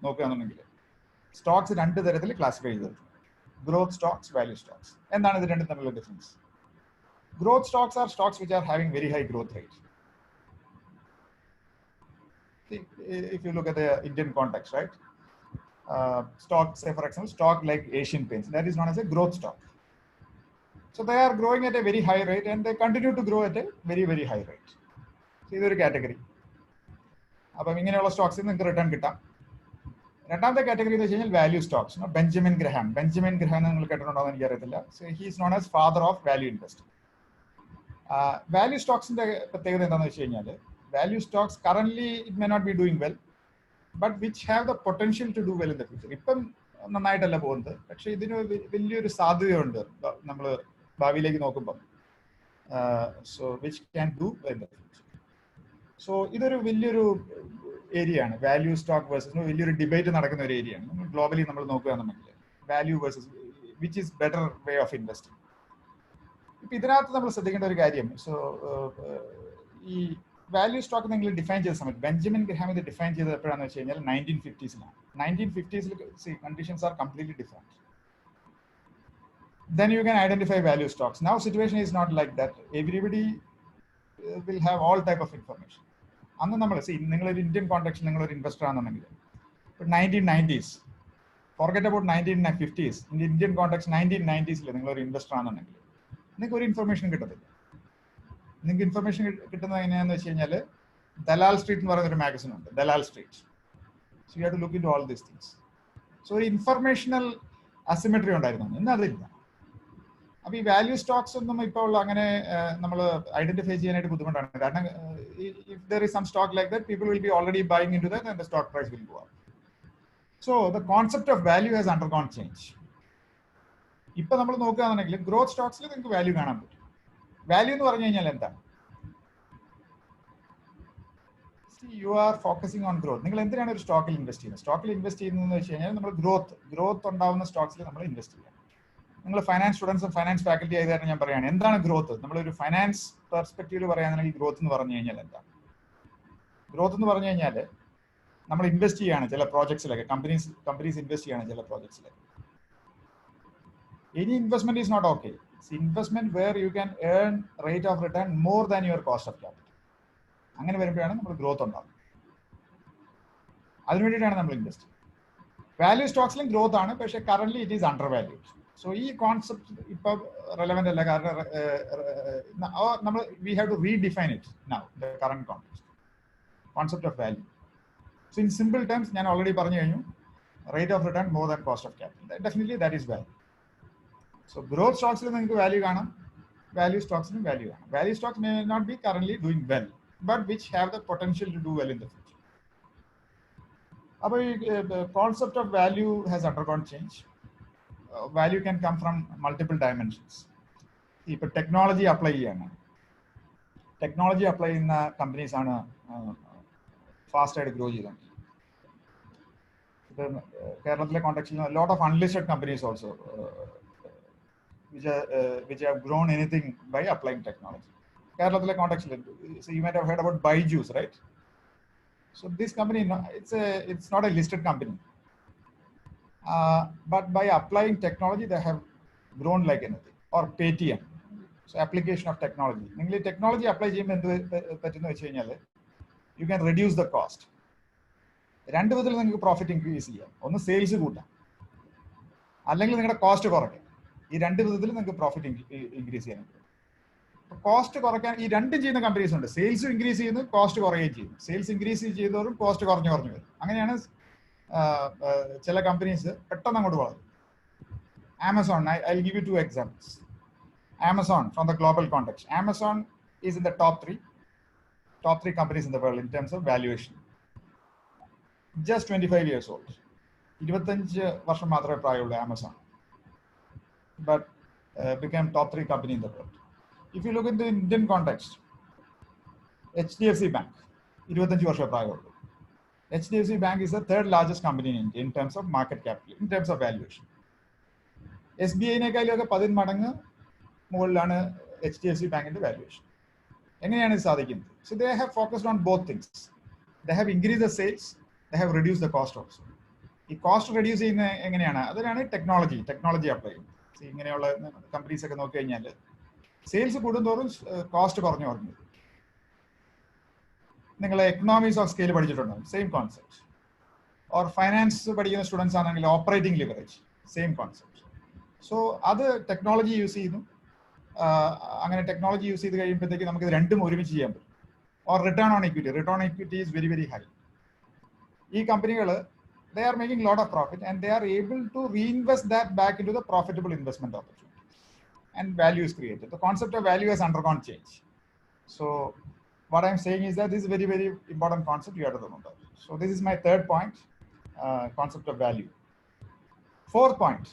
S4: നോക്കുകയാണെന്നുണ്ടെങ്കിൽ stocks 2 തരത്തിൽ classify ചെയ്തിട്ടുണ്ട്, ഗ്രോത്ത് സ്റ്റോക്സ്, വാല്യൂ സ്റ്റോക്സ്. എന്താണ് ഇത് രണ്ടും തമ്മിലുള്ള difference? Growth stocks are stocks which are having very high growth rate. If you look at the Indian context, right, stock, say for example, stock like Asian Paints, that is known as a growth stock. So they are growing at a very high rate and they continue to grow at a very, very high rate. So ഇതൊരു category. അപ്പം ഇങ്ങനെയുള്ള സ്റ്റോക്സിൽ നിങ്ങൾക്ക് return കിട്ടാം. രണ്ടാമത്തെ category എന്ന് വെച്ച് കഴിഞ്ഞാൽ value Stokes. Benjamin Graham നിങ്ങൾ കേട്ടിട്ടുണ്ടോ എന്ന് എനിക്കറിയത്തില്ല. So he is known as father of value investing. Value സ്റ്റോക്സിന്റെ പ്രത്യേകത എന്താണെന്ന് വെച്ച് കഴിഞ്ഞാൽ, value stocks currently it may not be doing well, but which have the potential to do well in the future. ഇപ്പം നന്നായിട്ടല്ല പോകുന്നത്, പക്ഷെ ഇതിന് വലിയൊരു സാധ്യതയുണ്ട് നമ്മൾ ഭാവിയിലേക്ക് നോക്കുമ്പം. So which can do well in the future. So ഇതൊരു വലിയൊരു ഏരിയ ആണ്, വാല്യൂ സ്റ്റോക്ക് വേഴ്സസ്. വലിയൊരു ഡിബേറ്റ് നടക്കുന്ന ഒരു ഏരിയ ആണ്. ഗ്ലോബലി നമ്മൾ നോക്കുകയാണെന്നുണ്ടെങ്കിൽ value versus which is better way of investing. ഇപ്പം ഇതിനകത്ത് നമ്മൾ ശ്രദ്ധിക്കേണ്ട ഒരു കാര്യം, സോ ഈ വാല്യൂ സ്റ്റോക്ക് നിങ്ങൾ ഡിഫൈൻ ചെയ്ത സമയത്ത് ബെഞ്ചമിൻ ഗ്രഹാം ഇത് ഡിഫൈൻ ചെയ്തത് എപ്പോഴാണെന്ന് വെച്ച് കഴിഞ്ഞാൽ 1950s-ലാണ്. 1950s conditions are completely different. Then you can identify value stocks. Now situation is not like that. Everybody will have all type of information. അന്ന് നമ്മൾ നിങ്ങളൊരു ഇന്ത്യൻ കോണ്ടെക്സ്റ്റിൽ നിങ്ങളൊരു ഇൻവെസ്റ്റർ ആണെന്നുണ്ടെങ്കിൽ, ഇപ്പോൾ 1990s, forget about 1950s, Indian context 1990s നിങ്ങളൊരു investor ആണെന്നുണ്ടെങ്കിൽ നിങ്ങൾക്ക് ഒരു ഇൻഫർമേഷൻ കിട്ടത്തില്ല. നിങ്ങൾക്ക് ഇൻഫർമേഷൻ കിട്ടുന്നത് എങ്ങനെയാണെന്ന് വെച്ച് കഴിഞ്ഞാൽ, ദലാൽ സ്ട്രീറ്റ് എന്ന് പറയുന്ന ഒരു മാഗസിൻ ഉണ്ട്, Dalal street. So you have to look into all these things. So informational asymmetry ഉണ്ടായിരുന്നു, ഇന്ന് അതില്ല. അപ്പോൾ ഈ വാല്യൂ സ്റ്റോക്സ് ഒന്നും ഇപ്പോൾ അങ്ങനെ നമ്മൾ ഐഡന്റിഫൈ ചെയ്യാനായിട്ട് ബുദ്ധിമുട്ടാണ്. കാരണം if there is some stock like that, people will be already buying into that and the stock price will go up. So the concept of value has undergone change. ഇപ്പൊ നമ്മൾ നോക്കുകയാണെന്നുണ്ടെങ്കിൽ ഗ്രോത്ത് സ്റ്റോക്സിൽ നിങ്ങൾക്ക് value കാണാൻ പറ്റും. Value എന്ന് പറഞ്ഞു കഴിഞ്ഞാൽ എന്താണ്? You are focusing on growth. നിങ്ങൾ എന്തിനാണ് ഒരു സ്റ്റോക്കിൽ ഇൻവെസ്റ്റ് ചെയ്യുന്നത്? സ്റ്റോക്കിൽ ഇൻവെസ്റ്റ് ചെയ്യുന്നതെന്ന് വെച്ച് കഴിഞ്ഞാൽ നമ്മൾ ഗ്രോത്ത് ഉണ്ടാവുന്ന സ്റ്റോക്സിൽ നമ്മൾ ഇൻവെസ്റ്റ് ചെയ്യാം. നിങ്ങൾ ഫൈനാൻസ് സ്റ്റുഡൻസും ഫൈനാൻസ് ഫാക്കൽറ്റി ആയതായിട്ട് ഞാൻ പറയുകയാണ്, എന്താണ് ഗ്രോത്ത്? നമ്മളൊരു ഫൈനാൻസ് പെർസ്പെക്റ്റീവ് പറയുകയാണെങ്കിൽ ഗ്രോത്ത് എന്ന് പറഞ്ഞു കഴിഞ്ഞാൽ എന്താണ്? ഗ്രോത്ത് എന്ന് പറഞ്ഞു കഴിഞ്ഞാൽ നമ്മൾ ഇൻവെസ്റ്റ് ചെയ്യുകയാണ് ചില പ്രോജക്ട്സിലൊക്കെ, കമ്പനീസ് ഇൻവെസ്റ്റ് ചെയ്യാണ് ചില പ്രോജക്ട്സിലൊക്കെ. Any investment is not okay. It's investment where you can earn rate of return more than your cost of capital. അങ്ങനെ വരുമ്പോഴാണ് നമ്മൾ ഗ്രോത്ത് ഉണ്ടാകുന്നത്. അതിനു വേണ്ടിയിട്ടാണ് നമ്മൾ ഇൻവെസ്റ്റ് ചെയ്യുന്നത്. വാല്യൂ സ്റ്റോക്സിലും ഗ്രോത്ത് ആണ്, പക്ഷേ current it is undervalued. So ഈ കോൺസെപ്റ്റ് ഇപ്പൊ റെലവെന്റ് അല്ല. കാരണം നമ്മൾ we have to redefine it now the current concept of value. So in simple terms ഞാൻ ഓൾറെഡി പറഞ്ഞു കഴിഞ്ഞു, rate of return more than cost of capital. Definitely that is value. So growth സ്റ്റോക്സിൽ നിങ്ങൾക്ക് value കാണാം, value സ്റ്റോക്സിലും value കാണാം. Value stocks may not be currently doing well, but which have the potential to do well in the future. The concept of value has undergone change. Value can come from multiple dimensions. If technology apply cheyana, technology apply in companies aanu fast aayittu grow cheyidundu. Keralathile context a lot of unlisted companies also which have grown anything by applying technology. Kerala context, so you might have heard about Byju's, right? So this company, it's not a listed company, but by applying technology, they have grown like anything. Or Paytm, so application of technology. Mainly technology apply you can reduce the cost. രണ്ട് വിധത്തിൽ നിങ്ങൾക്ക് profit increase ചെയ്യാം. ഒന്ന് sales കൂട്ടാം, അല്ലെങ്കിൽ നിങ്ങളുടെ cost കുറയ്ക്കാം. ഈ രണ്ട് വിധത്തിൽ നിങ്ങൾക്ക് പ്രോഫിറ്റ് ഇൻക്രീസ് ചെയ്യാൻ പറ്റും. കോസ്റ്റ് കുറയ്ക്കാൻ ഈ രണ്ടും ചെയ്യുന്ന കമ്പനീസ് ഉണ്ട്. സെയിൽസ് ഇൻക്രീസ് ചെയ്യുന്നു, കോസ്റ്റ് കുറയുകയും ചെയ്യും. സെയിൽസ് ഇൻക്രീസ് ചെയ്തോറും കോസ്റ്റ് കുറഞ്ഞു വരും. അങ്ങനെയാണ് ചില കമ്പനീസ് പെട്ടെന്ന് അങ്ങോട്ട് വളരും. Amazon, I will give you 2 examples. Amazon from the global context. Amazon is in the top 3 companies in the world in terms of valuation. Just 25 years old. 25 വർഷം മാത്രമേ പ്രായമുള്ളൂ Amazon. But became top 3 company in the world. If you look in the Indian context, HDFC Bank, 25 വർഷം പ്രായമുള്ളൂ. HDFC Bank is the 3rd largest company in India in terms of market capital, in terms of valuation. SBI-നേക്കാളൊക്കെ 10 മടങ്ങ് മുകളിലാണ് HDFC ബാങ്കിന്റെ valuation. എങ്ങനെയാണ് ഇത് സാധിക്കുന്നത്? So they have focused on both things. They have increased the sales, they have reduced the cost also. ഈ cost reduce ചെയ്യുന്ന എങ്ങനെയാണ്? അതിനാണ് ടെക്നോളജി അപ്ലൈ ചെയ്യുന്നത്. ഇങ്ങനെയുള്ള കമ്പനീസ് ഒക്കെ നോക്കി കഴിഞ്ഞാൽ സെയിൽസ് കൂടുന്തോറും കോസ്റ്റ് കുറഞ്ഞു. നിങ്ങൾ എക്കണോമിക്സ് ഓഫ് സ്കെയിൽ പഠിച്ചിട്ടുണ്ടാവും, സെയിം കോൺസെപ്റ്റ്. ഓർ ഫൈനാൻസ് പഠിക്കുന്ന സ്റ്റുഡൻസ് ആണെങ്കിൽ operating leverage, same concept. So അത് ടെക്നോളജി യൂസ് ചെയ്യുന്നു. അങ്ങനെ ടെക്നോളജി യൂസ് ചെയ്ത് കഴിയുമ്പോഴത്തേക്ക് നമുക്ക് ഇത് രണ്ടും ഒരുമിച്ച് ചെയ്യാൻ പറ്റും. Or return on equity is very very high. ഈ കമ്പനികൾ they are making a lot of profit and they are able to reinvest that back into the profitable investment opportunities, and value is created. The concept of value has undergone change. So what I'm saying is that this is a very very important concept you have to remember. So this is my 3rd point, concept of value. 4th point,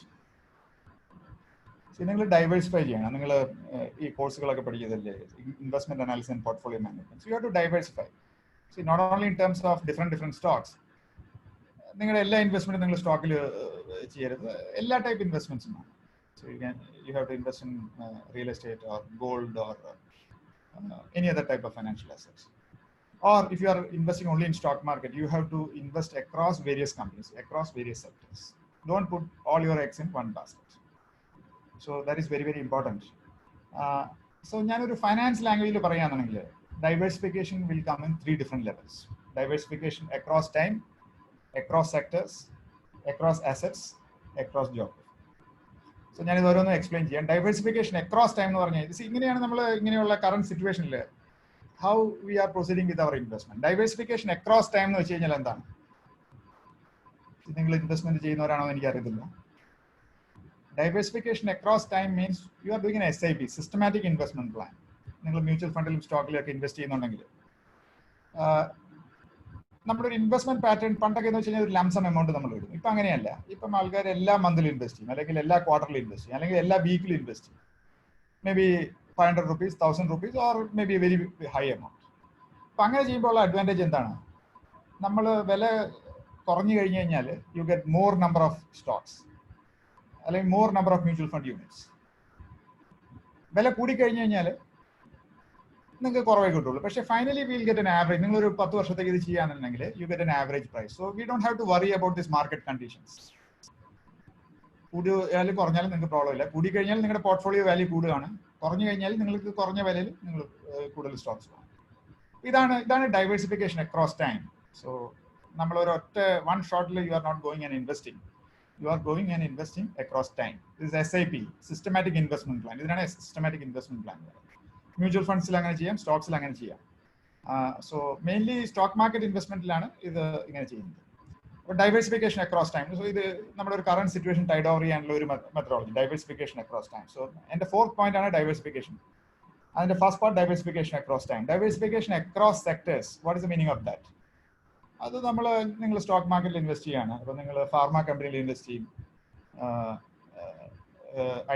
S4: നിങ്ങൾ diversify ചെയ്യണം. നിങ്ങൾ ഈ കോഴ്സുകളൊക്കെ പഠിക്കുന്നതല്ലേ, investment analysis and portfolio management. So you have to diversify. See not only in terms of different stocks. നിങ്ങളുടെ എല്ലാ ഇൻവെസ്റ്റ്മെന്റും നിങ്ങൾ സ്റ്റോക്കിൽ ചെയ്യരുത്, എല്ലാ ടൈപ്പ് ഇൻവെസ്റ്റ്മെന്റ്സും ആണ്. So you have to invest in real estate or gold or any other type of financial assets. Or if you are investing only in stock market, you have to invest across various companies, across various sectors. Don't put all your eggs in one basket. So that is very very important. So ഞാനൊരു finance ലാംഗ്വേജിൽ പറയുകയാണെങ്കിൽ diversification will come in 3 different levels. Diversification across time, across sectors, across assets, across geography. So ഞാനിത് ഓരോന്നും explain ചെയ്യാം. Diversification across time എന്ന് പറഞ്ഞാൽ ഇങ്ങനെയാണ് നമ്മൾ ഇങ്ങനെയുള്ള കറന്റ് സിറ്റുവേഷനിൽ how we are proceeding with our investment. Diversification across time എന്ന് വെച്ച് കഴിഞ്ഞാൽ എന്താണ്? നിങ്ങൾ ഇൻവെസ്റ്റ്മെന്റ് ചെയ്യുന്നവരാണോ എന്ന് എനിക്കറിയത്തില്ല. Diversification across time means you are doing SIP, systematic investment plan. നിങ്ങൾ മ്യൂച്വൽ ഫണ്ടിലും സ്റ്റോക്കിലും ഒക്കെ ഇൻവെസ്റ്റ് ചെയ്യുന്നുണ്ടെങ്കിൽ നമ്മുടെ ഒരു ഇൻവെസ്റ്റ്മെന്റ് പാറ്റേൺ പണ്ടൊക്കെ എന്ന് വെച്ച് കഴിഞ്ഞാൽ ഒരു ലംസം എമൗണ്ട് നമ്മൾ ഇടും. ഇപ്പം അങ്ങനെയല്ല. ഇപ്പം ആൾക്കാർ എല്ലാ മന്തിലും ഇൻവെസ്റ്റ് ചെയ്യും, അല്ലെങ്കിൽ എല്ലാ ക്വാർട്ടറിലും ഇൻവെസ്റ്റ് ചെയ്യും, അല്ലെങ്കിൽ എല്ലാ വീക്കിലും ഇൻവെസ്റ്റ് ചെയ്യും. May be 500 rupees, 1000 rupees, or may be very high amount. അപ്പം അങ്ങനെ ചെയ്യുമ്പോൾ ഉള്ള അഡ്വാൻറ്റേജ് എന്താണ്? നമ്മൾ വില കുറഞ്ഞു കഴിഞ്ഞു കഴിഞ്ഞാൽ you get more number of stocks, അല്ലെങ്കിൽ more number of mutual fund units. വില കൂടിക്കഴിഞ്ഞു കഴിഞ്ഞാൽ നിങ്ങൾക്ക് കുറവേ കിട്ടുള്ളൂ. പക്ഷേ finally will get an average. നിങ്ങളൊരു 10 വർഷത്തേക്ക് ഇത് ചെയ്യാന്നുണ്ടെങ്കിൽ you get an average price. So we don't have to worry about this market conditions. കൂടിയാലും കുറഞ്ഞാലും നിങ്ങൾക്ക് പ്രോബ്ലം ഇല്ല. കൂടി കഴിഞ്ഞാൽ നിങ്ങളുടെ പോർട്ട്ഫോളിയോ വാല്യൂ കൂടുകയാണ്, കുറഞ്ഞു കഴിഞ്ഞാൽ നിങ്ങൾക്ക് കുറഞ്ഞ വിലയിൽ നിങ്ങൾ കൂടുതൽ സ്റ്റോക്സ് വാങ്ങും. ഇതാണ് ഡൈവേഴ്സിഫിക്കേഷൻ അക്രോസ് ടൈം. സോ നമ്മൾ ഒരു ഒറ്റ വൺ ഷോട്ടിൽ you are not going and investing, you are going and investing across time. This SIP, systematic investment plan. ഇതിനാണ് സിസ്റ്റമാറ്റിക് ഇൻവെസ്റ്റ്മെന്റ് പ്ലാൻ. മ്യൂച്വൽ ഫണ്ട്സിൽ അങ്ങനെ ചെയ്യാം, സ്റ്റോക്സിൽ അങ്ങനെ ചെയ്യാം. സോ മെയിൻലി സ്റ്റോക്ക് മാർക്കറ്റ് ഇൻവെസ്റ്റ്മെന്റിലാണ് ഇത് ഇങ്ങനെ ചെയ്യുന്നത്. Diversification across time. സോ ഇത് നമ്മുടെ ഒരു കറന്റ് സിറ്റുവേഷൻ ടൈഡ് ഓവർ ചെയ്യാനുള്ള ഒരു methodology, diversification across time. So എന്റെ 4th പോയിന്റ് ആണ് ഡൈവേഴ്സിഫിക്കേഷൻ. അതിന്റെ first part diversification across time. Diversification across sectors, what is the meaning of that? അത് നിങ്ങൾ സ്റ്റോക്ക് മാർക്കറ്റിൽ ഇൻവെസ്റ്റ് ചെയ്യാണ്. അപ്പോൾ നിങ്ങൾ ഫാർമ കമ്പനിയിൽ ഇൻവെസ്റ്റ് ചെയ്യും,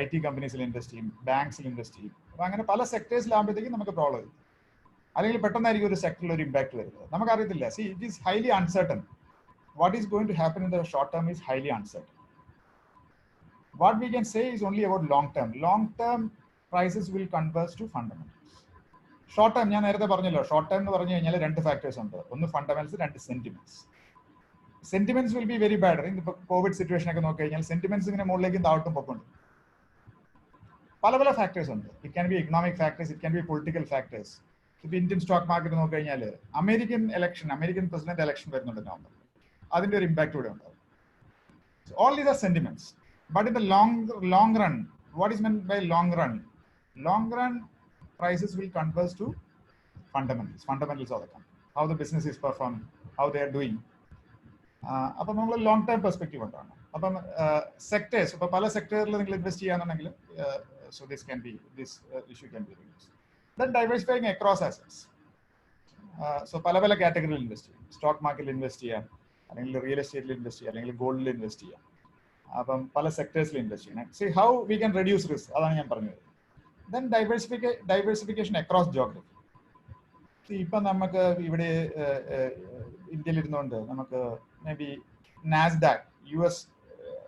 S4: IT കമ്പനീസിൽ ഇൻവെസ്റ്റ് ചെയ്യും, ബാങ്ക്സിൽ ഇൻവെസ്റ്റ് ചെയ്യും. അപ്പോൾ അങ്ങനെ പല സെക്ടേഴ്സിലാകുമ്പോഴത്തേക്കും നമുക്ക് പ്രോബ്ലം വരും. അല്ലെങ്കിൽ പെട്ടെന്നായിരിക്കും ഒരു സെക്ടറിൽ ഒരു ഇമ്പാക്ട് വരുന്നത്. നമുക്കറിയത്തില്ല. C it is highly uncertain. What is going to happen in the short term is highly uncertain. What we can say is only about long term. Long term prices will converge to fundamentals. Short term, ഞാൻ നേരത്തെ പറഞ്ഞല്ലോ, short term എന്ന് പറഞ്ഞു കഴിഞ്ഞാൽ 2 factors ഉണ്ട്. ഒന്ന് ഫണ്ടമെന്റ്സ്, 2 sentiments. Sentiments will be very bad. ഇപ്പോൾ Covid situation ഒക്കെ നോക്കി കഴിഞ്ഞാൽ സെന്റിമെന്റ്സ് ഇങ്ങനെ മുകളിലേക്കും താഴോട്ടും പൊക്കുണ്ട്. പല പല ഫാക്ടേഴ്സ് ഉണ്ട്. It can be economic factors, it can be political factors. ഇപ്പോൾ ഇന്ത്യൻ സ്റ്റോക്ക് മാർക്കറ്റ് നോക്കി കഴിഞ്ഞാൽ അമേരിക്കൻ പ്രസിഡന്റ് ഇലക്ഷൻ വരുന്നുണ്ട് നവംബറിൽ. അതിന്റെ ഒരു ഇമ്പാക്ട് ഇവിടെ ഉണ്ടാവും. All these are sentiments. But in the long run, what is meant by long run? Long run prices will converge to fundamentals of the company, how the business is performing, how they are doing. അപ്പം നമ്മൾ long term perspective ഉണ്ടാണ്. അപ്പം sectors, ഇപ്പോൾ പല സെക്ടറിൽ നിങ്ങൾ invest ചെയ്യാന്നുണ്ടെങ്കിൽ so this issue can be reduced. Then diversifying across assets. So പല പല കാറ്റഗറിയിൽ ഇൻവെസ്റ്റ് ചെയ്യാം. സ്റ്റോക്ക് മാർക്കറ്റിൽ ഇൻവെസ്റ്റ് ചെയ്യാം, അല്ലെങ്കിൽ റിയൽ എസ്റ്റേറ്റിൽ ഇൻവെസ്റ്റ് ചെയ്യാം, അല്ലെങ്കിൽ ഗോൾഡിൽ ഇൻവെസ്റ്റ് ചെയ്യാം. അപ്പം പല സെക്ടേഴ്സിൽ ഇൻവെസ്റ്റ് ചെയ്യണം. See how we can reduce risk, അതാണ് ഞാൻ പറഞ്ഞത്. Then diversification across geography. ഇപ്പം നമുക്ക് ഇവിടെ ഇന്ത്യയിൽ ഇരുന്നുകൊണ്ട് നമുക്ക് may be Nasdaq, US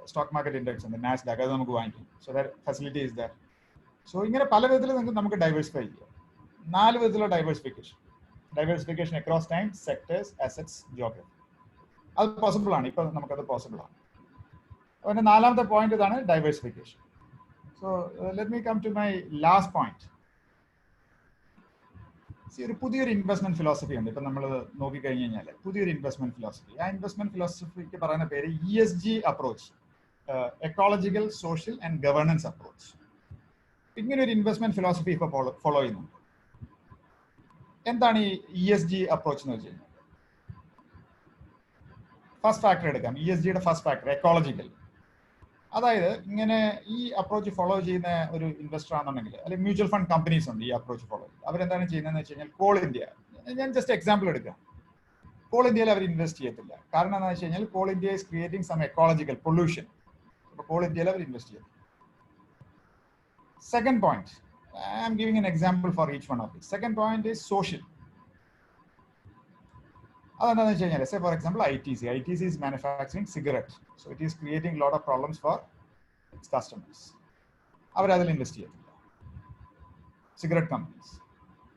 S4: stock market index ഉണ്ട്, നാസ്ഡാക്ക്, അത് നമുക്ക് വാങ്ങിക്കും. So that facility is that. So ഇങ്ങനെ പല വിധത്തിൽ നമുക്ക് ഡൈവേഴ്സിഫൈ ചെയ്യാം. 4 വിധത്തിലുള്ള diversification across time, sectors, assets, geography. അത് പോസിബിൾ ആണ്. ഇപ്പം നമുക്കത് പോസിബിൾ ആണ്. പിന്നെ 4ാമത്തെ പോയിന്റ് ഇതാണ് diversification. So let me come to my last point. ഒരു പുതിയൊരു ഇൻവെസ്റ്റ്മെന്റ് ഫിലോസഫി ഉണ്ട്. ഇപ്പം നമ്മൾ നോക്കിക്കഴിഞ്ഞ് കഴിഞ്ഞാൽ പുതിയൊരു ഇൻവെസ്റ്റ്മെന്റ് ഫിലോസഫി, ആ ഇൻവെസ്റ്റ്മെന്റ് ഫിലോസഫിക്ക് പറയുന്ന പേര് ESG approach, ecological, social and governance approach. ഇങ്ങനെ ഒരു ഇൻവെസ്റ്റ്മെന്റ് ഫിലോസഫി ഇപ്പോൾ ഫോളോ ചെയ്യുന്നുണ്ട്. എന്താണ് ഈ ESG അപ്രോച്ച് എന്ന് വെച്ച് കഴിഞ്ഞാൽ? ഫസ്റ്റ് ഫാക്ടർ എടുക്കാം. ESGയുടെ ഫസ്റ്റ് ഫാക്ടർ എക്കോളജിക്കൽ. അതായത് ഇങ്ങനെ ഈ അപ്രോച്ച് ഫോളോ ചെയ്യുന്ന ഒരു ഇൻവെസ്റ്റർ ആണെന്നുണ്ടെങ്കിൽ, അല്ലെങ്കിൽ മ്യൂച്വൽ ഫണ്ട് കമ്പനീസ് ഉണ്ട് ഈ അപ്രോച്ച് ഫോളോ ചെയ്യുന്നത്. അവരെന്താണ് ചെയ്യുന്നതെന്ന് വെച്ച് കഴിഞ്ഞാൽ, കോൾ ഇന്ത്യ, ഞാൻ ജസ്റ്റ് എക്സാമ്പിൾ എടുക്കാം. കോൾ ഇന്ത്യയിൽ അവർ ഇൻവെസ്റ്റ് ചെയ്യത്തില്ല. കാരണം എന്താണെന്ന് വെച്ച് കഴിഞ്ഞാൽ Coal India is creating some ecological pollution. അപ്പോൾ കോൾ ഇന്ത്യയിൽ അവർ ഇൻവെസ്റ്റ് ചെയ്യും. Second point, I am giving an example for each one of this. Second point is social. അതെന്താണെന്ന് വെച്ച് കഴിഞ്ഞാൽ, say for example ITC is manufacturing cigarette, so it is creating a lot of problems for its customers. അവരതിൽ invest ചെയ്യത്തില്ല. Cigarette companies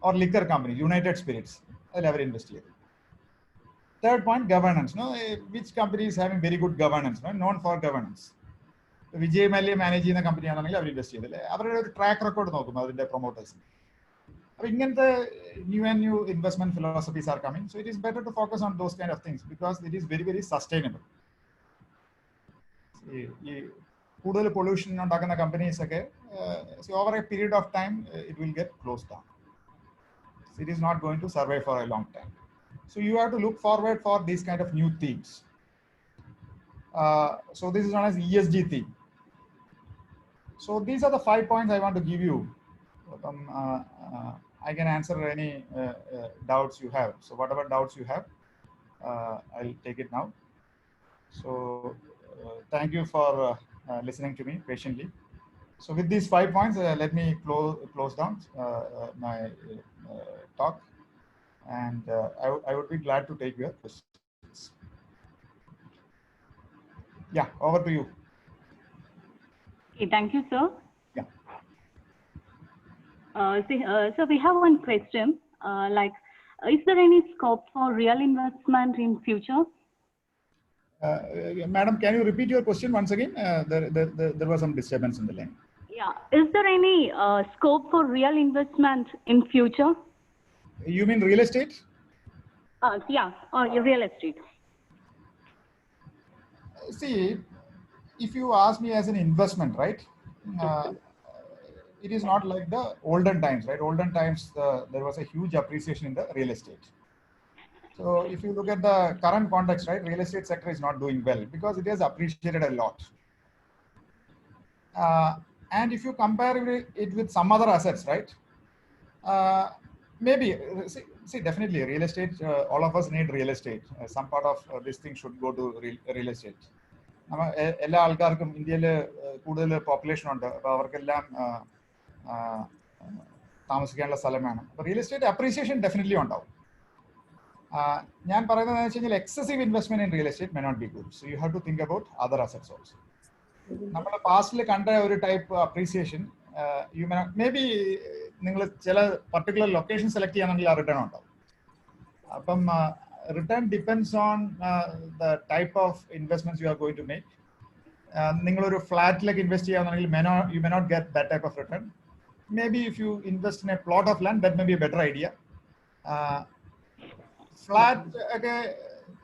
S4: or liquor companies, United Spirits, അതിൽ അവർ invest ചെയ്യത്തില്ല. Third point, governance. Which companies having very good governance, non for governance. Vijay Mallya manage ചെയ്യുന്ന കമ്പനിയാണെങ്കിൽ അവർ invest ചെയ്തില്ല. അവരുടെ ഒരു ട്രാക്ക് റെക്കോർഡ് നോക്കും അതിന്റെ പ്രൊമോട്ടേഴ്സിന്. അപ്പോൾ ഇങ്ങനത്തെ new investment philosophies are coming, so it is better to focus on those kind of things because it is very very sustainable. ഈ കൂടുതൽ പൊല്യൂഷൻ ഉണ്ടാക്കുന്ന കമ്പനീസ് ഒക്കെ over A period of time it will get close down. It is not going to survive for a long time. So you have to look forward for these kind of new themes. So this is known as ESG theme. So these are the 5 points I want to give you. I can answer any doubts you have. So whatever doubts you have, I'll take it now. So thank you for listening to me patiently. So with these 5 points, let me close down my talk, and I would be glad to take your questions. Yeah, over to you.
S5: Okay, thank you, sir.
S4: Yeah.
S5: So we have one question. Is there any scope for real investment in future?
S4: Madam, can you repeat your question once again? There was some disturbance in the line.
S5: Yeah. Is there any scope for real investment in future?
S4: You mean real estate?
S5: Yeah, or real estate.
S4: See, if you ask me as an investment, right? It is not like the olden times, right? Olden times, there was a huge appreciation in the real estate. So if you look at the current context, right, real estate sector is not doing well because it has appreciated a lot. And if you compare it with some other assets, right? Maybe, see, definitely real estate, all of us need real estate. Some part of this thing should go to real estate. എല്ലാ ആൾക്കാർക്കും ഇന്ത്യയിൽ കൂടുതൽ population ഉണ്ട്. അപ്പോൾ അവർക്കെല്ലാം താമസിക്കാനുള്ള സ്ഥലം വേണം. അപ്പോൾ റിയൽ എസ്റ്റേറ്റ് അപ്രീസിയേഷൻ ഡെഫിനറ്റ്ലി ഉണ്ടാവും. ഞാൻ പറയുന്നത് വെച്ച് കഴിഞ്ഞാൽ excessive investment in real estate may not be good. So you have to think about other assets also. നമ്മുടെ പാസ്റ്റിൽ കണ്ട ഒരു ടൈപ്പ് അപ്രീസിയേഷൻ മേ ബി നിങ്ങൾ ചില പർട്ടിക്കുലർ ലൊക്കേഷൻ സെലക്ട് ചെയ്യാണെങ്കിൽ ആ റിട്ടേൺ ഉണ്ടാവും. അപ്പം return depends on the type of investments you are going to make. നിങ്ങൾ ഒരു ഫ്ലാറ്റിലേക്ക് invest ചെയ്യാന്നുണ്ടെങ്കിൽ you may not get that type of return. Maybe if you invest in a plot of land, that may be a better idea. Flat, okay,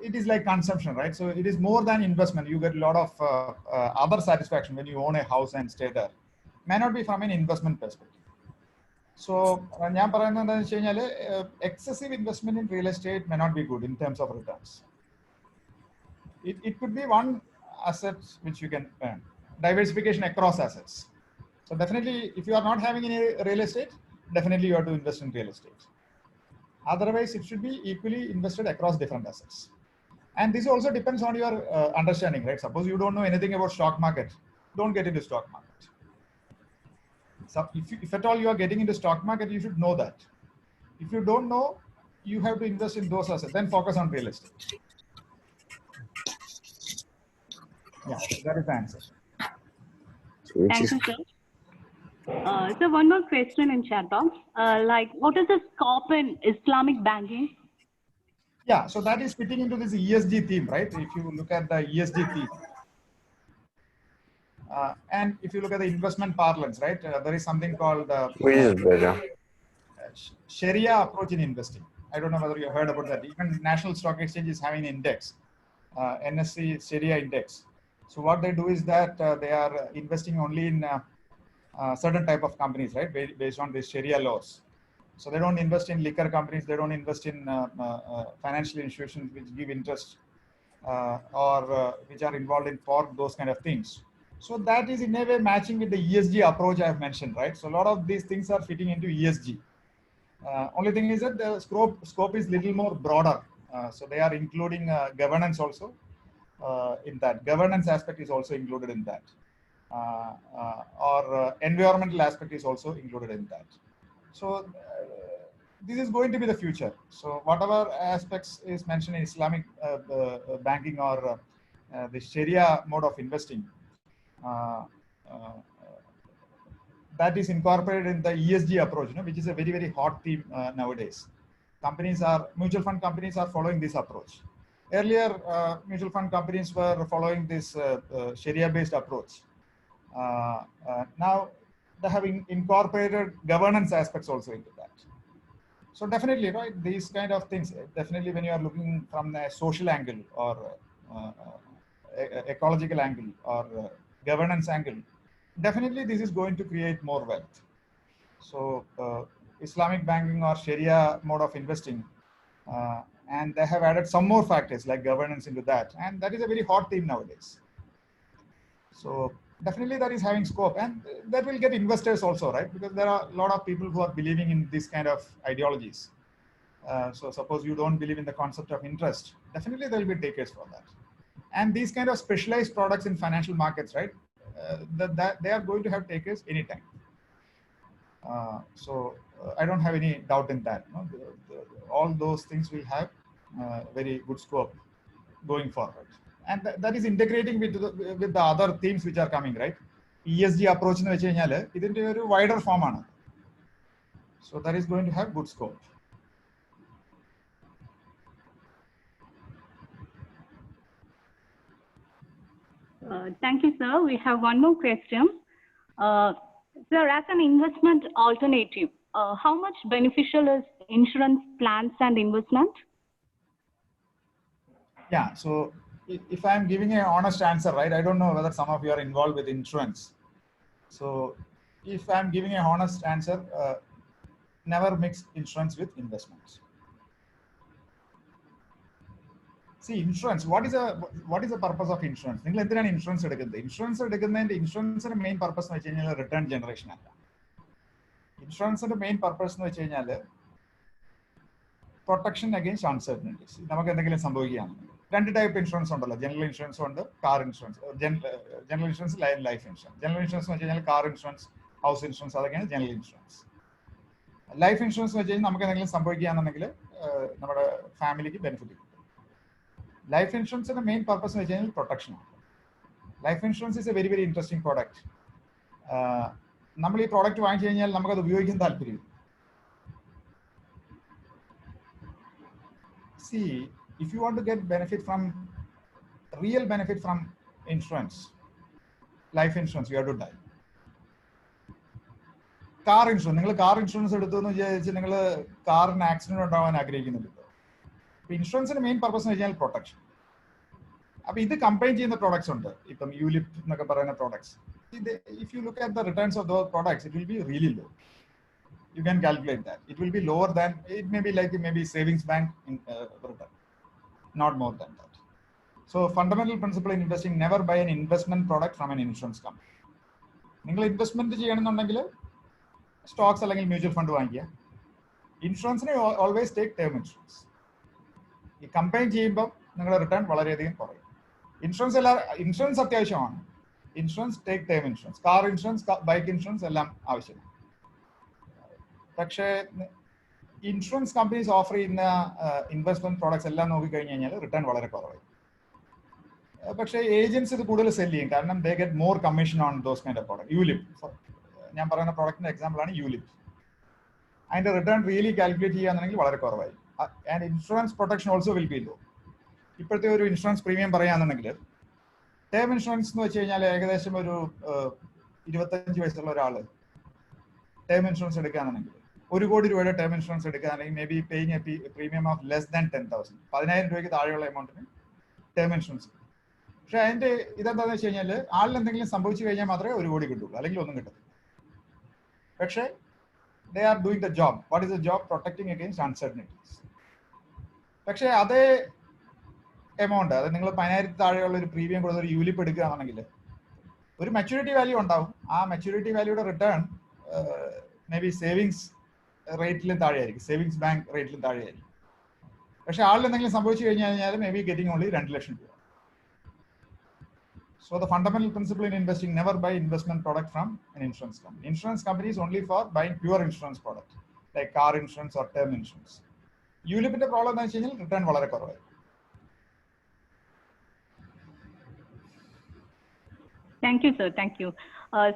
S4: it is like consumption, right? So it is more than investment. You get a lot of other satisfaction when you own a house and stay there. May not be from an investment perspective. So ഞാൻ പറയുന്നത് എന്താണെന്ന് വെച്ച് കഴിഞ്ഞാൽ excessive investment in real estate may not be good in terms of returns. It could be one asset which you can earn. Diversification across assets. So definitely, if you are not having any real estate, definitely you have to invest in real estate. Otherwise, it should be equally invested across different assets. And this also depends on your understanding, right? Suppose you don't know anything about stock market, don't get into stock market. So if at all you are getting into stock market, you should know that. If you don't know, you have to invest in those assets, then focus on real estate. Yeah, that is the answer.
S5: Thank you, sir. So one more question in chat box. What is the scope in Islamic banking?
S4: Yeah, so that is fitting into this ESG theme, right? If you look at the ESG theme. And if you look at the investment parlance, right, there is something called Sharia approach in investing. I don't know whether you heard about that. Even National Stock Exchange is having an index, NSE Sharia index. So what they do is that they are investing only in certain type of companies, right, based on the Sharia laws. So they don't invest in liquor companies. They don't invest in financial institutions which give interest or which are involved in pork, those kind of things. So that is in a way matching with the ESG approach I have mentioned, right? So a lot of these things are fitting into ESG. Only thing is that the scope is little more broader. So they are including governance also in that. Governance aspect is also included in that. Or environmental aspect is also included in that. So this is going to be the future. So whatever aspects is mentioned in Islamic banking or the Sharia mode of investing, that is incorporated in the ESG approach, which is a very, very hot theme nowadays. Mutual fund companies are following this approach. Earlier, mutual fund companies were following this Sharia-based approach. Now, they have incorporated governance aspects also into that. So definitely, right, these kind of things, definitely when you are looking from a social angle or ecological angle or governance angle, definitely this is going to create more wealth. So Islamic banking or Sharia mode of investing and they have added some more factors like governance into that, and that is a very hot theme nowadays. So definitely that is having scope, and that will get investors also, right? Because there are a lot of people who are believing in this kind of ideologies. So suppose you don't believe in the concept of interest, definitely there will be takers for that. And these kind of specialized products in financial markets, right? That they are going to have takers anytime. I don't have any doubt in that. No? All those things will have very good scope going forward. And that is integrating with the other themes which are coming, right? ESG approach in a wider form. So that is going to have good scope.
S5: Thank you, sir. We have one more question. Sir, as an investment alternative, how much beneficial is insurance plans and investment?
S4: Yeah, so if I'm giving an honest answer, right, I don't know whether some of you are involved with insurance. So if I'm giving an honest answer, never mix insurance with investments. See, insurance, what is the purpose of insurance? Insurance insurance main purpose is return generation. Insurance main purpose is protection against uncertainties. Two type insurance, general insurance and car insurance. General insurance, life insurance. General insurance is car insurance, house insurance, that's general insurance. Life insurance is family benefit. Life insurance is the main purpose of protection. Life insurance is a very, very interesting product. We product see, if you want to get real benefit from insurance, life insurance, you have to die. Car insurance, car insurance car and accident. Insurance is the main purpose of protection. This combine the products under ULIP products. If you look at the returns of those products, it will be really low. You can calculate that. It will be lower than, it may be like maybe savings bank in return, not more than that. So fundamental principle in investing, never buy an investment product from an insurance company. You investment stocks or mutual fund. Insurance, always take term insurance. You combine return. Insurance insurance take term insurance. Car insurance, bike insurance, insurance companies offer investment products return. But agents selling, they get more commission on those kind of products. ULIP. Product example is ULIP. And the return really calculate and insurance protection also will be low. If you insurance premium, term insurance term insurance term insurance maybe paying a premium of less than 10,000. Term insurance. They are doing the job. What is the job? Protecting against uncertainties. Other amount, premium ULIP maturity value maturity value return maybe savings rate savings bank rate maybe getting only 2 lakhs. So the fundamental principle in investing, never buy investment product from an insurance company. Insurance company is only for buying pure insurance product, like car insurance or term insurance. ULIP problem is return valare korava.
S5: Thank you, sir. Thank you.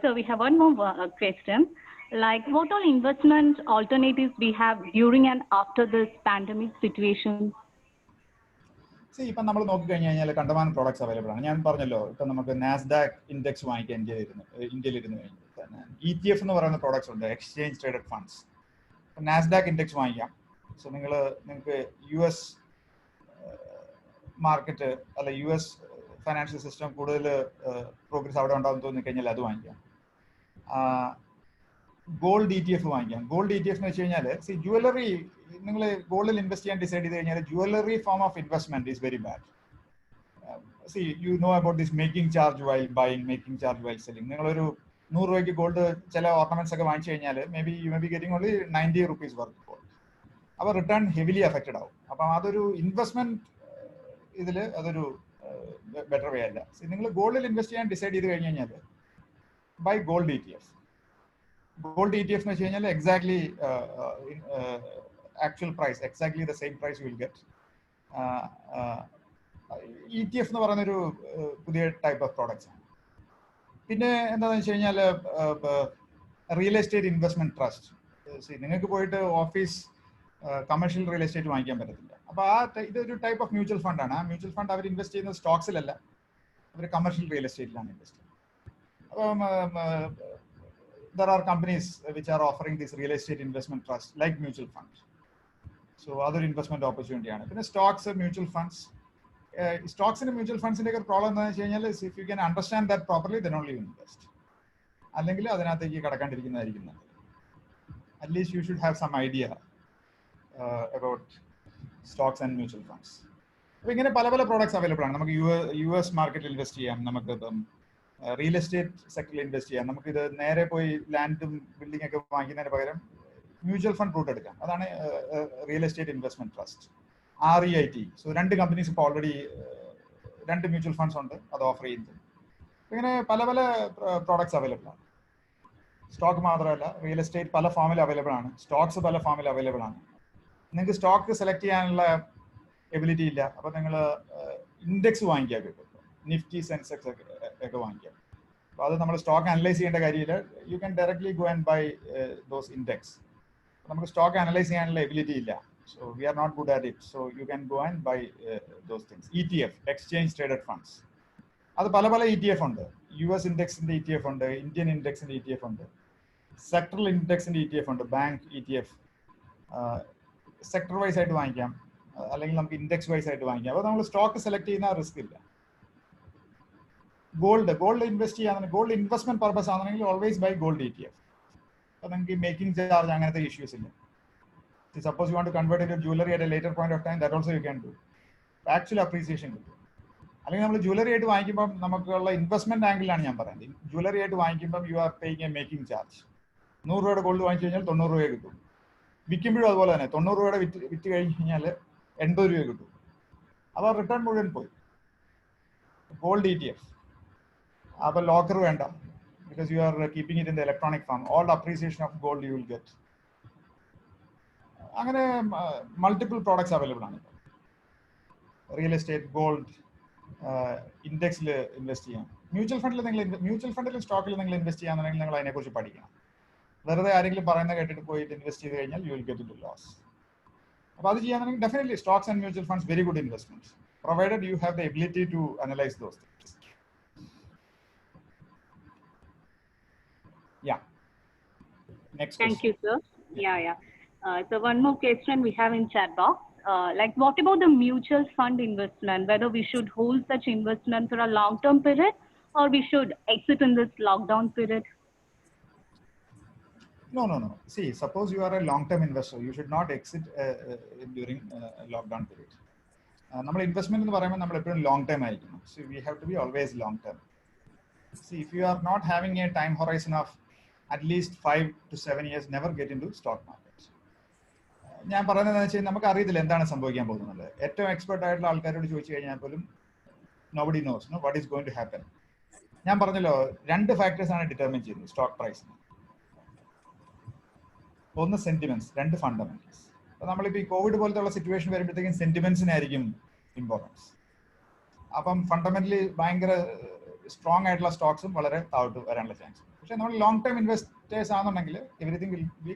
S5: So we have one more question. Like, what all investment alternatives we have during and after this pandemic situation?
S4: See, if we look at products available, NASDAQ index India ETF products exchange traded funds. NASDAQ index so US market US financial system progress gold ETF വാങ്ങിക്കാം. Gold ETF എന്ന് വെച്ച് കഴിഞ്ഞാൽ jewellery നിങ്ങൾ ഗോൾഡിൽ invest ചെയ്യാൻ decide ചെയ്ത് കഴിഞ്ഞാൽ jewellery form of investment is very bad. You know about this making charge while buying, making charge while selling. നിങ്ങളൊരു 100 രൂപയ്ക്ക് ഗോൾഡ് ചില ഓർണമെന്റ്സ് ഒക്കെ വാങ്ങിച്ചു കഴിഞ്ഞാൽ you may be getting only 90 rupees worth gold. അപ്പോൾ റിട്ടേൺ ഹെവിലി അഫക്റ്റഡ് ആവും. അപ്പം അതൊരു ഇൻവെസ്റ്റ്മെന്റ് ഇതിൽ അതൊരു ബെറ്റർ വേ അല്ല. നിങ്ങൾ ഗോൾഡിൽ ഇൻവെസ്റ്റ് ചെയ്യാൻ ഡിസൈഡ് ചെയ്ത് കഴിഞ്ഞ് കഴിഞ്ഞാൽ buy gold ETF. Gold ETF എന്ന് വെച്ച് കഴിഞ്ഞാൽ exactly actual price, exactly the same price you will get. ETF എന്ന് പറയുന്നൊരു പുതിയ ടൈപ്പ് ഓഫ് പ്രോഡക്ട്സ് ആണ്. പിന്നെ എന്താണെന്ന് വെച്ച് കഴിഞ്ഞാൽ റിയൽ എസ്റ്റേറ്റ് ഇൻവെസ്റ്റ്മെന്റ് ട്രസ്റ്റ്. നിങ്ങൾക്ക് പോയിട്ട് ഓഫീസ് കമേഴ്ഷ്യൽ റിയൽ എസ്റ്റേറ്റ് വാങ്ങിക്കാൻ പറ്റത്തില്ല. അപ്പോൾ ഇതൊരു ടൈപ്പ് ഓഫ് മ്യൂച്വൽ ഫണ്ടാണ്. ആ മ്യൂച്വൽ ഫണ്ട് അവർ ഇൻവെസ്റ്റ് ചെയ്യുന്നത് സ്റ്റോക്സിലല്ല, അവർ കമേഴ്ഷ്യൽ റിയൽ എസ്റ്റേറ്റിലാണ് ഇൻവെസ്റ്റ് ചെയ്യുന്നത്. അപ്പം there are companies which are offering this real estate investment trust like mutual funds. So other investment opportunity ആണ്. പിന്നെ സ്റ്റോക്സ്, മ്യൂച്വൽ ഫണ്ട്സ്. സ്റ്റോക്സിന്റെ മ്യൂച്വൽ ഫണ്ട്സിന്റെ ഒക്കെ problem എന്താണെന്ന് വെച്ച് കഴിഞ്ഞാൽ if you can understand that properly then only invest. അല്ലെങ്കിൽ അതിനകത്തേക്ക് കടക്കാണ്ടിരിക്കുന്നതായിരിക്കും നല്ലത്. At least you should have some idea about stocks and mutual funds. അപ്പോൾ ഇങ്ങനെ പല പല പ്രോഡക്ട്സ് അവൈലബിൾ ആണ്. നമുക്ക് US മാർക്കറ്റിൽ ഇൻവെസ്റ്റ് ചെയ്യാം, നമുക്ക് ഇപ്പം റിയൽ എസ്റ്റേറ്റ് സെക്ടറിൽ ഇൻവെസ്റ്റ് ചെയ്യാം. നമുക്കിത് നേരെ പോയി ലാൻഡും ബിൽഡിംഗ് ഒക്കെ വാങ്ങിക്കുന്നതിന് പകരം മ്യൂച്വൽ ഫണ്ട് റൂട്ട് എടുക്കാം. അതാണ് real estate investment trust, REIT. So 2 companies ഇപ്പോൾ ഓൾറെഡി 2 മ്യൂച്വൽ ഫണ്ട്സ് ഉണ്ട് അത് ഓഫർ ചെയ്യുന്നത്. ഇങ്ങനെ പല പല പ്രോഡക്ട്സ് അവൈലബിൾ ആണ്. സ്റ്റോക്ക് മാത്രമല്ല, റിയൽ എസ്റ്റേറ്റ് പല ഫോമിൽ അവൈലബിൾ ആണ്, സ്റ്റോക്സ് പല ഫോമിൽ അവൈലബിൾ ആണ്. നിങ്ങൾക്ക് സ്റ്റോക്ക് സെലക്ട് ചെയ്യാനുള്ള എബിലിറ്റി ഇല്ല, അപ്പോൾ നിങ്ങൾ ഇൻഡെക്സ് വാങ്ങിക്കാൻ കിട്ടും. നിഫ്റ്റി, സെൻസെക്സ് ഒക്കെ വാങ്ങിക്കാം. അപ്പോൾ അത് നമ്മൾ സ്റ്റോക്ക് അനലൈസ് ചെയ്യേണ്ട കാര്യമില്ല. You can directly go and buy those index. നമുക്ക് സ്റ്റോക്ക് അനലൈസ് ചെയ്യാനുള്ള എബിലിറ്റി ഇല്ല. So we are not good at it. So you can go and buy those things. ETF, exchange traded funds. അത് പല പല ETF ഉണ്ട്. US ഇൻഡെക്സിന്റെ ETF ഉണ്ട്, Indian ഇൻഡെക്സിന്റെ ETF ഉണ്ട്, sectoral ഇൻഡെക്സിന്റെ ETF ഉണ്ട്, ബാങ്ക് ETF. സെക്ടർ വൈസ് ആയിട്ട് വാങ്ങിക്കാം, അല്ലെങ്കിൽ നമുക്ക് ഇൻഡെക്സ് വൈസ് ആയിട്ട് വാങ്ങിക്കാം. അപ്പോൾ നമ്മൾ സ്റ്റോക്ക് സെലക്ട് ചെയ്യുന്ന റിസ്ക് ഇല്ല. ഗോൾഡ് ഇൻവെസ്റ്റ് ചെയ്യാൻ, ഗോൾഡ് ഇൻവെസ്റ്റ്മെന്റ് പർപ്പസ് ആണെങ്കിൽ ഓൾവേസ് ബൈ ഗോൾഡ് ETF. അപ്പോൾ നിങ്ങൾക്ക് മേക്കിംഗ് ചാർജ് അങ്ങനത്തെ ഇഷ്യൂസ് ഇല്ല. Suppose you want to convert it to jewelry at a later point of time, that also you can do. Actual appreciation കിട്ടും. അല്ലെങ്കിൽ നമ്മൾ jewellery ആയിട്ട് വാങ്ങിക്കുമ്പോൾ നമുക്കുള്ള ഇൻവെസ്റ്റ്മെന്റ് ആംഗിളാണ് ഞാൻ പറയുന്നത്. ജ്വല്ലറി ആയിട്ട് വാങ്ങിക്കുമ്പോൾ you are paying A making charge. 100 രൂപയുടെ ഗോൾഡ് വാങ്ങിച്ചു കഴിഞ്ഞാൽ 90 രൂപ കിട്ടും. വിൽക്കുമ്പോഴും അതുപോലെ തന്നെ 90 രൂപയുടെ വിറ്റ് കഴിഞ്ഞ് കഴിഞ്ഞാൽ 80 രൂപ കിട്ടും. അപ്പോൾ റിട്ടേൺ മുഴുവൻ പോയി. ഗോൾഡ് ETF അപ്പോൾ ലോക്കർ വേണ്ട, because you are keeping it in the electronic form. All appreciation of gold you will get. അങ്ങനെ മൾട്ടിപ്പിൾ പ്രോഡക്ട്സ് അവൈലബിൾ ആണ്. റിയൽ എസ്റ്റേറ്റ്, ഗോൾഡ്, ഇൻഡെക്സിൽ ഇൻവെസ്റ്റ് ചെയ്യാം. മ്യൂച്വൽ ഫണ്ടിലും സ്റ്റോക്കിൽ നിങ്ങൾ ഇൻവെസ്റ്റ് ചെയ്യാന്നുണ്ടെങ്കിൽ നിങ്ങൾ അതിനെക്കുറിച്ച് പഠിക്കണം. വെറുതെ ആരെങ്കിലും പറയുന്ന കേട്ടിട്ട് പോയിട്ട് ഇൻവെസ്റ്റ് ചെയ്ത് കഴിഞ്ഞാൽ you will get into loss. അപ്പോൾ അത് ചെയ്യാന്നുണ്ടെങ്കിൽ definitely stocks and mutual funds very good investments, provided you have the ability to analyse those things. Yeah. Next question.
S5: Thank you, sir. Yeah. So one more question we have in chat box. Like, what about the mutual fund investment? Whether we should hold such investment for a long-term period, or we should exit in this lockdown period?
S4: No. See, suppose you are a long-term investor, you should not exit during lockdown period. നമ്മൾ investment എന്ന് പറയുമ്പോൾ നമ്മൾ എപ്പോഴും long time ആയിരിക്കണം. So we have to be always long term. See, if you are not having a time horizon of at least 5 to 7 years, never get into stock market. ഞാൻ പറയുന്നത് വെച്ചാൽ നമുക്ക് അറിയത്തില്ല എന്താണ് സംഭവിക്കാൻ പോകുന്നത്. ഏറ്റവും എക്സ്പെർട്ട് ആയിട്ടുള്ള ആൾക്കാരോട് ചോദിച്ചു കഴിഞ്ഞാൽ പോലും nobody knows what is going to happen. ഞാൻ പറഞ്ഞല്ലോ 2 ഫാക്ടേഴ്സ് ആണ് ഡിറ്റർമിൻ ചെയ്യുന്നത് സ്റ്റോക്ക് പ്രൈസിന്. ഒന്ന് സെന്റിമെന്റ്സ്, 2 ഫണ്ടമെന്റൽസ്. അപ്പോൾ നമ്മളിപ്പോൾ ഈ കോവിഡ് പോലത്തെ ഉള്ള സിറ്റുവേഷൻ വരുമ്പോഴത്തേക്കും സെന്റിമെന്റ്സിനായിരിക്കും ഇമ്പോർട്ടൻസ്. അപ്പം ഫണ്ടമെന്റലി ഭയങ്കര സ്ട്രോങ് ആയിട്ടുള്ള സ്റ്റോക്സും വളരെ താഴോട്ട് വരാനുള്ള ചാൻസ്. പക്ഷേ നമ്മൾ ലോങ് ടൈം ഇൻവെസ്റ്റേഴ്സ് ആണെന്നുണ്ടെങ്കിൽ everything will be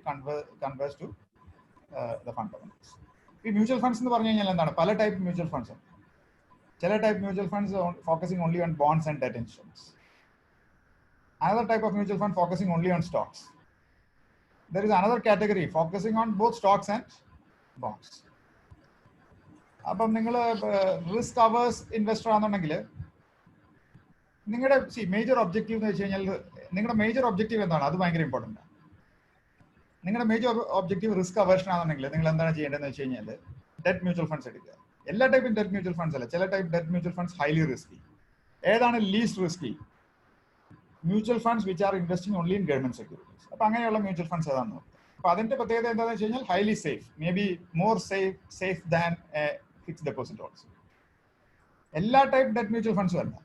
S4: converse to the fundamentals. ഈ മ്യൂച്വൽ ഫണ്ട്സ് എന്ന് പറഞ്ഞു കഴിഞ്ഞാൽ എന്താണ്, പല ടൈപ്പ് മ്യൂച്വൽ ഫണ്ട്സ് ഉണ്ട്. ചില type mutual funds focusing only on bonds and debt insurance. Another type of mutual fund focusing only on stocks. There is another category focusing on both stocks and bonds. അപ്പം നിങ്ങൾ risk hours investor ആണെന്നുണ്ടെങ്കിൽ നിങ്ങളുടെ major objective എന്ന് വെച്ച് കഴിഞ്ഞാൽ നിങ്ങളുടെ major objective എന്താണ്, അത് ഭയങ്കര ഇമ്പോർട്ടൻ്റ് ആണ്. നിങ്ങളുടെ മേജർ ഒബ്ജക്റ്റീവ് റിസ്ക് അവേർഷൻ ആണെന്നുണ്ടെങ്കിൽ നിങ്ങൾ എന്താണ് ചെയ്യേണ്ടതെന്ന് വെച്ച് കഴിഞ്ഞാൽ ഡെറ്റ് മ്യൂച്വൽ ഫണ്ട്സ് എടുക്കുക. എല്ലാ ടൈപ്പും ഡെറ്റ് മ്യൂച്വൽ ഫണ്ട്സ് അല്ല, ചില type debt mutual funds highly risky. ഏതാണ് least risky? Mutual funds which are investing only in government securities. അപ്പൊ അങ്ങനെയുള്ള മ്യൂച്വൽ ഫണ്ട്സ് ഏതാണെന്ന് നോക്കുക. അപ്പൊ അതിന്റെ പ്രത്യേകത എന്താണെന്ന് വെച്ച് കഴിഞ്ഞാൽ highly safe, may be more safe than fixed deposit also. എല്ലാ ടൈപ്പ് ഡെറ്റ് മ്യൂച്വൽ ഫണ്ട്സും അല്ല,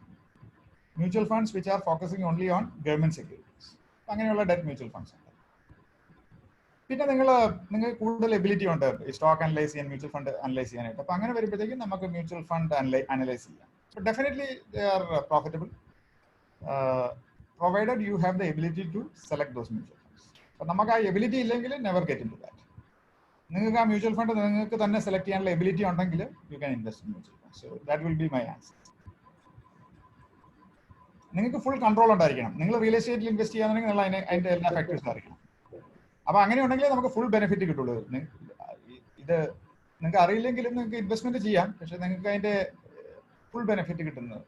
S4: mutual funds which R focusing only on government securities, അങ്ങനെയുള്ള ഡെറ്റ് മ്യൂച്വൽ ഫണ്ട്സ് ഉണ്ട്. പിന്നെ നിങ്ങൾക്ക് കൂടുതൽ എബിലിറ്റി ഉണ്ട് ഈ സ്റ്റോക്ക് അനലൈസ് ചെയ്യാൻ, മ്യൂച്വൽ ഫണ്ട് അനലൈസ് ചെയ്യാനായിട്ട്. അപ്പൊ അങ്ങനെ വരുമ്പോഴത്തേക്കും നമുക്ക് മ്യൂച്വൽ ഫണ്ട് അനലൈസ് ചെയ്യാം. Definitely they are profitable provided you have the ability to select those mutual funds. അപ്പൊ നമുക്ക് ആ എബിലിറ്റി ഇല്ലെങ്കിൽ never get into that. നിങ്ങൾക്ക് ആ മ്യൂച്വൽ ഫണ്ട് നിങ്ങൾക്ക് തന്നെ സെലക്ട് ചെയ്യാനുള്ള എബിലിറ്റി ഉണ്ടെങ്കിൽ you can invest in mutual fund. So that will be my answer. നിങ്ങൾക്ക് ഫുൾ കൺട്രോൾ ഉണ്ടായിരിക്കണം. നിങ്ങൾ റിയൽ എസ്റ്റേറ്റിൽ ഇൻവെസ്റ്റ് ചെയ്യാന്നുണ്ടെങ്കിൽ നിങ്ങൾ അതിന്റെ എല്ലാ ഫാക്ടേഴ്സും അറിയണം. അപ്പൊ അങ്ങനെ ഉണ്ടെങ്കിൽ നമുക്ക് ഫുൾ ബെനിഫിറ്റ് കിട്ടുള്ളൂ. ഇത് നിങ്ങൾക്ക് അറിയില്ലെങ്കിലും നിങ്ങൾക്ക് ഇൻവെസ്റ്റ്മെന്റ് ചെയ്യാം, പക്ഷെ നിങ്ങൾക്ക് അതിന്റെ ഫുൾ ബെനിഫിറ്റ് കിട്ടുന്നത്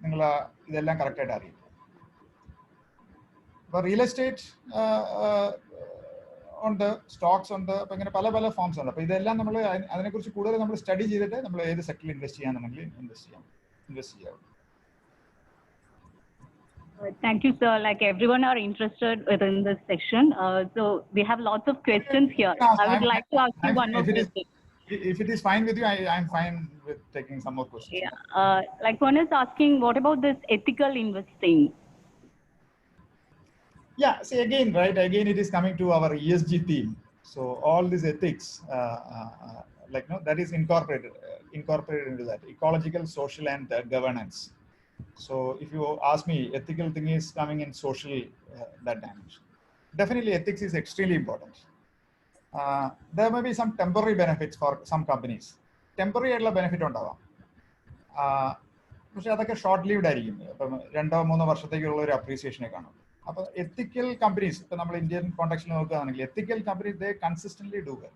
S4: നിങ്ങൾ ഇതെല്ലാം കറക്റ്റായിട്ട് അറിയും. അപ്പോൾ റിയൽ എസ്റ്റേറ്റ് ഉണ്ട്, സ്റ്റോക്സ് ഉണ്ട്, അപ്പൊ ഇങ്ങനെ പല പല ഫോംസ് ഉണ്ട്. അപ്പൊ ഇതെല്ലാം നമ്മൾ അതിനെക്കുറിച്ച് കൂടുതൽ നമ്മൾ സ്റ്റഡി ചെയ്തിട്ട് നമ്മൾ ഏത് സെക്ടറിൽ ഇൻവെസ്റ്റ് ചെയ്യാന്നുണ്ടെങ്കിൽ ഇൻവെസ്റ്റ് ചെയ്യാം.
S5: Thank you, sir. Like everyone are interested within this section. So we have lots of questions here. I would like to ask you one more question.
S4: If it is fine with you, I'm fine with taking some more questions.
S5: Yeah. Like one is asking, what about this ethical investing?
S4: Yeah, see again, right? Again, it is coming to our ESG theme. So all these ethics, that is incorporated into that ecological, social, and governance. So if you ask me, ethical thing is coming in social that dimension. Definitely, ethics is extremely important. There may be some temporary benefits for some companies. Temporary ആയിട്ടുള്ള benefit ഉണ്ടാവാം, പക്ഷെ അതൊക്കെ short lived ആയിരിക്കും. ഇപ്പം 2-3 വർഷത്തേക്കുള്ള ഒരു അപ്രീസിയേഷനെ കാണും. അപ്പൊ എത്തിക്കൽ കമ്പനീസ്, ഇപ്പൊ നമ്മൾ ഇന്ത്യൻ കോണ്ടെക്സ്റ്റിൽ നോക്കുകയാണെങ്കിൽ ethical companies they consistently do well.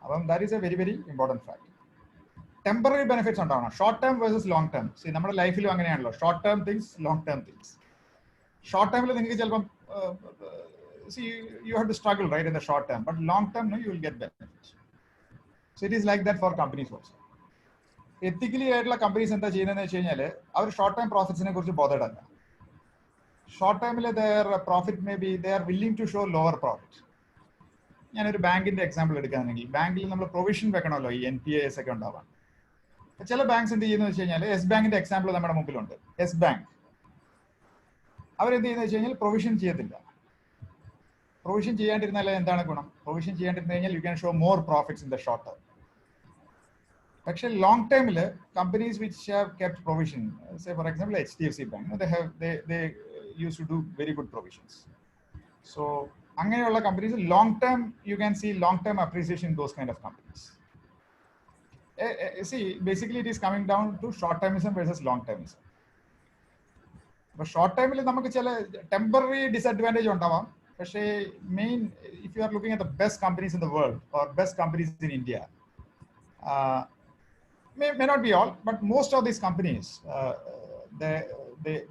S4: അപ്പം that is a very very important fact. Temporary benefits ഉണ്ടാവണം, short term versus long term. See നമ്മുടെ ലൈഫിലും അങ്ങനെയാണല്ലോ, short term things, long term things. Short ടേമിൽ നിങ്ങൾക്ക് ചിലപ്പം you have to struggle right in the short term, but long term you will get benefits. So it is like that for companies also. Ethically ആയിട്ടുള്ള companies എന്താ ചെയ്യുന്നതെന്ന് വെച്ച് കഴിഞ്ഞാൽ അവർ short time പ്രോഫിറ്റ്സിനെ കുറിച്ച് bothered അല്ല. ഷോർട്ട് ടൈമിൽ their profit may be they are willing to show lower profit. ഞാനൊരു ബാങ്കിന്റെ എക്സാമ്പിൾ എടുക്കുകയാണെങ്കിൽ ബാങ്കിൽ നമ്മൾ പ്രൊവിഷൻ വെക്കണമല്ലോ, ഈ NPAs ഒക്കെ ഉണ്ടാവാൻ. ചില ബാങ്ക്സ് എന്ത് ചെയ്യുന്നത് വെച്ച് കഴിഞ്ഞാൽ, യെസ് ബാങ്കിന്റെ എക്സാമ്പിൾ നമ്മുടെ മുമ്പിലുണ്ട്. യെസ് ബാങ്ക് അവരെന്ത് ചെയ്യുന്നത് വെച്ച് കഴിഞ്ഞാൽ പ്രൊവിഷൻ ചെയ്യത്തില്ല. പ്രൊവിഷൻ ചെയ്യാണ്ടിരുന്നാൽ എന്താണ് ഗുണം? പ്രൊവിഷൻ ചെയ്യാണ്ടിരുന്നു കഴിഞ്ഞാൽ you can show more profits in the short term. പക്ഷേ ലോങ് ടൈമിൽ companies which have kept provision, say for example HDFC Bank, they used to do very good provisions. So അങ്ങനെയുള്ള companies long term you can see long term appreciation in those kind of companies. See, basically it is coming down to short termism versus long termism. അപ്പോൾ short ടൈമിൽ നമുക്ക് ചില temporary disadvantage ഉണ്ടാവാം, പക്ഷേ main if you are looking at the best companies in the world or best companies in India, may not be all, but most of these companies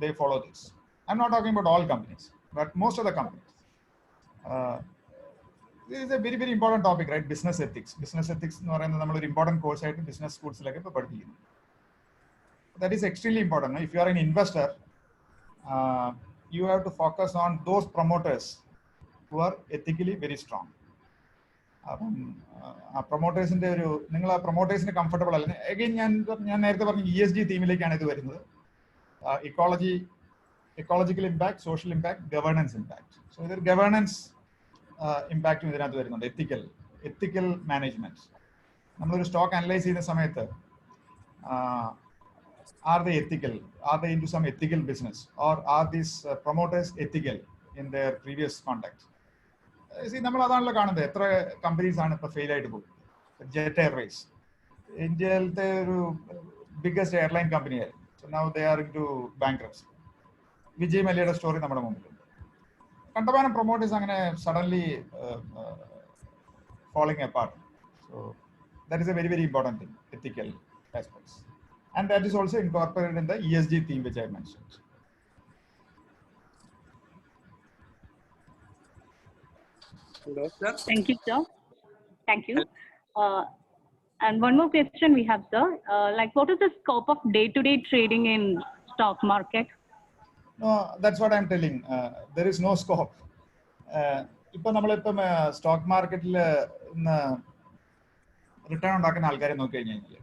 S4: they follow this. I'm not talking about all companies, but most of the companies. This is a very very important topic, right? Business ethics എന്ന് പറയുന്നത് നമ്മളൊരു important course ആയിട്ട് business സ്കൂൾസിലൊക്കെ ഇപ്പോൾ പഠിപ്പിക്കുന്നു. That is extremely important. If you are an investor, you have to focus on those promoters who are ethically very strong. അപ്പം ആ പ്രൊമോട്ടേഴ്സിന്റെ നിങ്ങൾ ആ പ്രൊമോട്ടേഴ്സിന് കംഫർട്ടബിൾ അല്ല. അഗൈൻ ഞാൻ നേരത്തെ പറഞ്ഞ ESG തീമിലേക്കാണ് ഇത് വരുന്നത്. Ecological impact, social impact, governance impact. So ഇതൊരു ഗവേണൻസ് ഇമ്പാക്റ്റും ഇതിനകത്ത് വരുന്നുണ്ട്. എത്തിക്കൽ മാനേജ്മെന്റ്. നമ്മളൊരു സ്റ്റോക്ക് അനലൈസ് ചെയ്യുന്ന സമയത്ത് are they ethical? Are they into some ethical business? Or are these promoters ethical in their previous contact? See, നമ്മൾ അതാണല്ലോ കാണുന്നത്. എത്ര കമ്പനീസ് ആണ് ഇപ്പോൾ ഫെയിൽ ആയിട്ട് പോകുന്നത്. ജെറ്റ് എയർവേസ് ഇന്ത്യയിലത്തെ ഒരു ബിഗ്ഗസ്റ്റ് എയർലൈൻ കമ്പനിയായിരുന്നു. So now they are into bankruptcy. Vijay മല്യയുടെ സ്റ്റോറി നമ്മുടെ മുമ്പിലുണ്ട്. കണ്ടമാനം പ്രൊമോട്ടേഴ്സ് അങ്ങനെ suddenly falling apart. So that is a very very important thing, ethical aspects. And that is also incorporated in the ESG theme which I mentioned.
S6: Hello, sir.
S5: Thank you, sir. Thank you. And one more question we have, sir. Like, what is the scope of day-to-day trading in stock market?
S4: No, that's what I'm telling. There is no scope. ഇപ്പൊ നമ്മളിപ്പം stock മാർക്കറ്റിൽ ഇന്ന് return ഉണ്ടാക്കുന്ന ആൾക്കാരെ നോക്കി കഴിഞ്ഞാൽ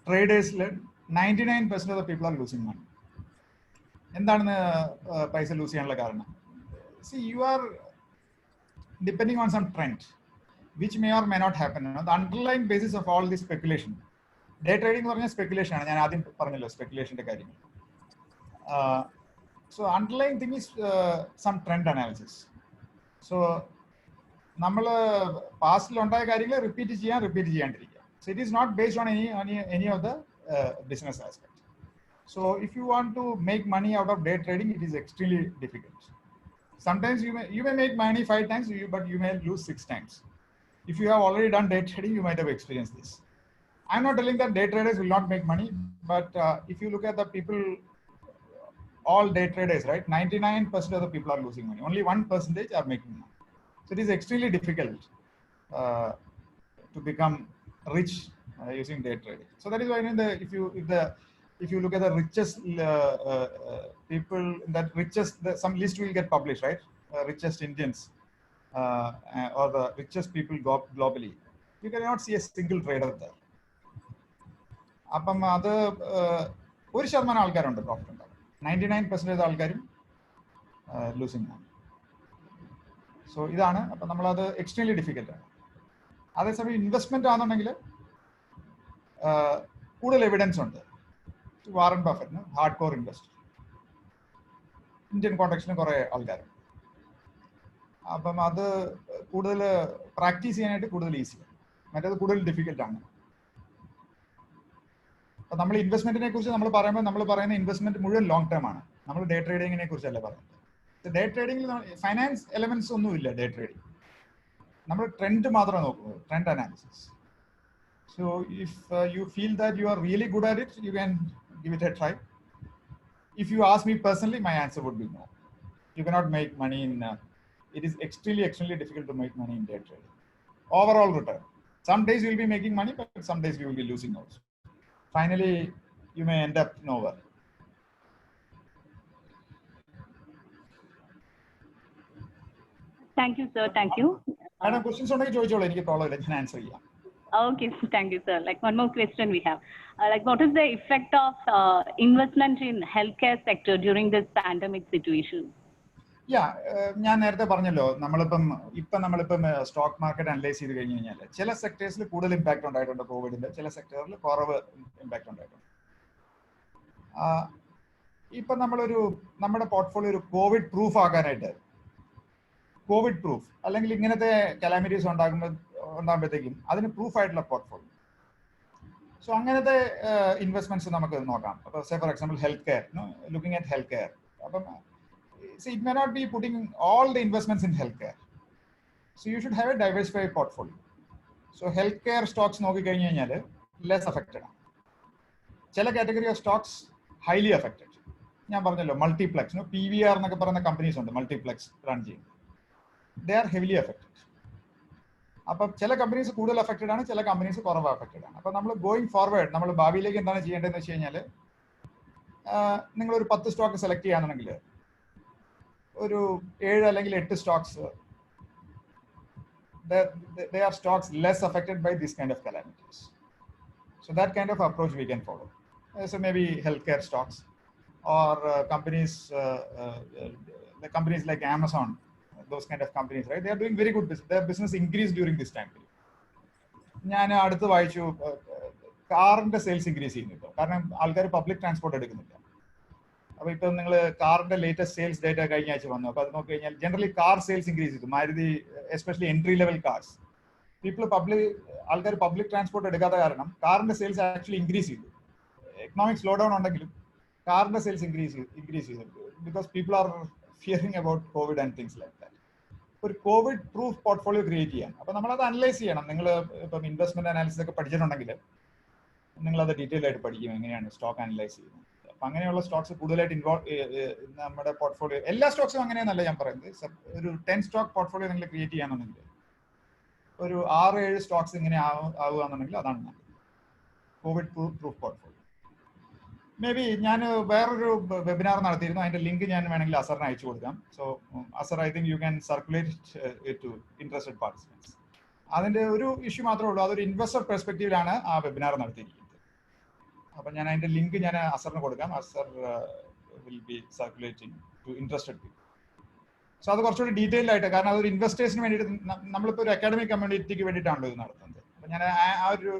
S4: ട്രേഡേഴ്സിൽ 99% of the people are losing money. എന്താണ് പൈസ ലൂസ് ചെയ്യാനുള്ള കാരണം? See you are depending on some trend which may or may not happen. The underlying basis of all this speculation. Day trading എന്ന് പറഞ്ഞാൽ സ്പെക്കുലേഷൻ ആണ്. ഞാൻ ആദ്യം പറഞ്ഞല്ലോ സ്പെക്കുലേഷന്റെ കാര്യം. So underlying thing is some trend analysis. So നമ്മൾ പാസ്റ്റിൽ ഉണ്ടായ കാര്യങ്ങൾ repeat ചെയ്യാണ്ടിരിക്കുക. So it is not based on any of the business aspect. So if you want to make money out of day trading, it is extremely difficult. Sometimes you may make money 5 times, but you may lose 6 times. If you have already done day trading, you might have experienced this. I'm not telling that day traders will not make money, but if you look at the people, all day traders, right? 99% of the people are losing money. Only 1% are making money. So it is extremely difficult to become rich using day trading. So that is why if you look at the richest people, some list will get published, right? Richest Indians. Or the richest people globally, you cannot see a single trader there. അപ്പം അത് 1% ആൾക്കാരുണ്ട് profit ഉണ്ടാവും. 99% ആൾക്കാരും losing ആണ്. So ഇതാണ്. അപ്പം നമ്മളത് extremely difficult ആണ്. അതേസമയം ഇൻവെസ്റ്റ്മെന്റ് ആണെന്നുണ്ടെങ്കിൽ കൂടുതൽ എവിഡൻസ് ഉണ്ട്. വാറൻ ബഫറ്റിന് ഹാർഡ് കോർ ഇൻവെസ്റ്റർ, ഇന്ത്യൻ കോണ്ടക്സ്റ്റിന് കുറെ ആൾക്കാരുണ്ട്. അപ്പം അത് കൂടുതൽ പ്രാക്ടീസ് ചെയ്യാനായിട്ട് കൂടുതൽ ഈസിയാണ്. മറ്റേത് കൂടുതൽ ഡിഫിക്കൽട്ട് ആണ്. അപ്പം നമ്മൾ ഇൻവെസ്റ്റ്മെന്റിനെ കുറിച്ച് നമ്മൾ പറയുന്ന ഇൻവെസ്റ്റ്മെന്റ് മുഴുവൻ ലോങ് ടേം ആണ്. നമ്മൾ ഡേ ട്രേഡിങ്ങിനെ കുറിച്ചല്ല പറയുന്നത്. ഡേ ട്രേഡിംഗിൽ ഫൈനാൻസ് എലമെന്റ്സ് ഒന്നും ഇല്ല. ഡേ ട്രേഡിംഗ് നമ്മൾ ട്രെൻഡ് മാത്രമേ നോക്കുന്നത്, trend analysis. So if you feel that you are really good at it, you can give it a try. If you ask me personally, my answer would be no. You cannot make money in it is extremely difficult to make money in day trading. Overall return. Some days you will be making money, but some days you will be losing also. Finally, you may end up nowhere.
S5: Thank you, sir. Thank you.
S4: Madam, questions ഉണ്ടെങ്കിൽ ചോദിച്ചോളൂ. എനിക്ക് problem ഇല്ല, ഞാൻ answer ചെയ്യാം.
S5: Okay, thank you, sir. Like, one more question we have. Like, what is the effect of investment in healthcare sector during this pandemic situation?
S4: ഞാൻ നേരത്തെ പറഞ്ഞല്ലോ, നമ്മളിപ്പം സ്റ്റോക്ക് മാർക്കറ്റ് അനലൈസ് ചെയ്ത് കഴിഞ്ഞ് കഴിഞ്ഞാൽ ചില സെക്ടേഴ്സിൽ കൂടുതൽ ഇമ്പാക്ട് ഉണ്ടായിട്ടുണ്ട് കോവിഡിന്റെ, ചില സെക്ടറിൽ കുറവ് ഇമ്പാക്ട് ഉണ്ടായിട്ടുണ്ട്. ഇപ്പം നമ്മുടെ പോർട്ട്ഫോളിയോ ഒരു കോവിഡ് പ്രൂഫ് ആക്കാനായിട്ട്, കോവിഡ് പ്രൂഫ് അല്ലെങ്കിൽ ഇങ്ങനത്തെ കലാമിറ്റീസ് ഉണ്ടാകുമ്പോഴത്തേക്കും അതിന് പ്രൂഫ് ആയിട്ടുള്ള പോർട്ട്ഫോളിയോ. സോ അങ്ങനത്തെ ഇൻവെസ്റ്റ്മെന്റ്സ് നമുക്ക് നോക്കാം. അപ്പോൾ say for example health care, looking at health care. അപ്പം see, it may not be putting all the investments in healthcare. So you should have a diversified portfolio. So healthcare stocks നോക്കി കഴിഞ്ഞ് കഴിഞ്ഞാൽ less affected ആണ്. ചില category of Stokes highly affected. ഞാൻ പറഞ്ഞല്ലോ multiplex, PVR എന്നൊക്കെ പറയുന്ന കമ്പനീസ് ഉണ്ട് മൾട്ടിപ്ലെക്സ് റൺ ചെയ്യുന്നത്. They are heavily affected. അപ്പം ചില കമ്പനീസ് കൂടുതൽ അഫക്റ്റഡ് ആണ്, ചില കമ്പനീസ് കുറവ് അഫക്റ്റഡ് ആണ്. അപ്പം നമ്മൾ ഗോയിങ് ഫോർവേഡ് നമ്മൾ ഭാവിയിലേക്ക് എന്താണ് ചെയ്യേണ്ടതെന്ന് വെച്ച് കഴിഞ്ഞാൽ, നിങ്ങളൊരു 10 സ്റ്റോക്ക് സെലക്ട് ചെയ്യാന്നുണ്ടെങ്കിൽ ഒരു 7 അല്ലെങ്കിൽ 8 Stokes, they are stocks less affected by this kind of calamities. So that kind of approach we can follow. So maybe healthcare stocks or companies like Amazon, those kind of companies, right? They are doing very good business. Their business increased during this time period. ഞാൻ അടുത്ത് വായിച്ചു കാറിന്റെ sales increase ചെയ്യുന്നു. കാരണം ആൾക്കാർ public transport എടുക്കുന്നില്ല. അപ്പോൾ ഇപ്പം നിങ്ങൾ കാറിന്റെ ലേറ്റസ്റ്റ് സെയിൽസ് ഡേറ്റ കഴിഞ്ഞ ആഴ്ച വന്നു. അപ്പോൾ അത് നോക്കി കഴിഞ്ഞാൽ ജനറലി കാർ സെയിൽസ് ഇൻക്രീസ് ചെയ്തു. Maruti especially entry level cars, ആൾക്കാർ പബ്ലിക് ട്രാൻസ്പോർട്ട് എടുക്കാത്ത കാരണം കാറിന്റെ സെയിൽസ് ആക്ച്വലി ഇൻക്രീസ് ചെയ്തു. എക്കണോമിക് സ്ലോ ഡൗൺ ഉണ്ടെങ്കിലും കാറിന്റെ സെയിൽസ് ഇൻക്രീസ് ചെയ്തു. Because people are fearing about Covid and things like that. ഒരു കോവിഡ് പ്രൂഫ് പോർട്ട്ഫോളിയോ ക്രിയേറ്റ് ചെയ്യാൻ. അപ്പോൾ നമ്മളത് അനലൈസ് ചെയ്യണം. നിങ്ങൾ ഇപ്പം ഇൻവെസ്റ്റ്മെന്റ് അനാലിസിസ് ഒക്കെ പഠിച്ചിട്ടുണ്ടെങ്കിൽ നിങ്ങളത് ഡീറ്റെയിൽ ആയിട്ട് പഠിക്കും, എങ്ങനെയാണ് സ്റ്റോക്ക് അനലൈസ് ചെയ്യുന്നത്. അപ്പം അങ്ങനെയുള്ള സ്റ്റോക്സ് കൂടുതലായിട്ട് നമ്മുടെ പോർട്ട്ഫോളിയോ, എല്ലാ സ്റ്റോക്സും അങ്ങനെയെന്നല്ല ഞാൻ പറയുന്നത്. ഒരു 10 സ്റ്റോക്ക് പോർട്ട്ഫോളിയോ നിങ്ങൾ ക്രിയേറ്റ് ചെയ്യാന്നുണ്ടെങ്കിൽ ഒരു 6-7 സ്റ്റോക്സ് ഇങ്ങനെ ആവുകയാണെന്നുണ്ടെങ്കിൽ അതാണ് നല്ലത്. Covid proof portfolio. May be ഞാൻ വേറൊരു വെബിനാർ നടത്തിയിരുന്നു, അതിന്റെ ലിങ്ക് ഞാൻ വേണമെങ്കിൽ അസറിന് അയച്ചു കൊടുക്കാം. So Azhar, I think you can circulate it to interested participants. അതിന്റെ ഒരു ഇഷ്യൂ മാത്രമേ ഉള്ളൂ, അതൊരു ഇൻവെസ്റ്റർ പെർസ്പെക്റ്റീവിലാണ് ആ വെബിനാർ നടത്തിയിരിക്കുന്നത്. അപ്പം ഞാൻ അതിന്റെ ലിങ്ക് ഞാൻ അസറിന് കൊടുക്കാം. Azhar will be circulating to interested people. So അത് കുറച്ചുകൂടി ഡീറ്റെയിൽഡ് ആയിട്ട്, കാരണം അതൊരു ഇൻവെസ്റ്റേഴ്സിന് വേണ്ടിയിട്ട് നമ്മളിപ്പോൾ ഒരു അക്കാഡമിക് കമ്മ്യൂണിറ്റിക്ക് വേണ്ടിയിട്ടാണല്ലോ ഇത് നടത്തുന്നത്. അപ്പം ഞാൻ ആ ഒരു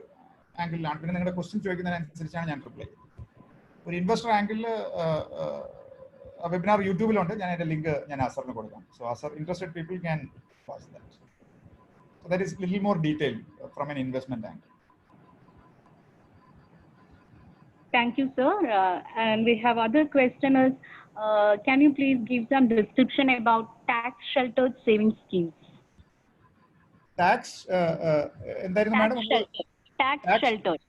S4: ആംഗിളിലാണ്. പിന്നെ നിങ്ങളുടെ ക്വസ്റ്റ്യൻ ചോദിക്കുന്നതിനനുസരിച്ചാണ് ഞാൻ റിപ്ലൈ ചെയ്യുന്നത്. ഒരു ഇൻവെസ്റ്റർ ആംഗിളിൽ വെബിനാർ യൂട്യൂബിലുണ്ട്, ഞാൻ അതിന്റെ ലിങ്ക് ഞാൻ അസറിന് കൊടുക്കാം. So Azhar interested people can watch that. So that is little more detailed from an investment angle.
S5: Thank you, sir. And we have other question is, can you please give some description about tax sheltered savings schemes?
S4: Tax എന്തായിരുന്നു madam?
S5: Tax sheltered.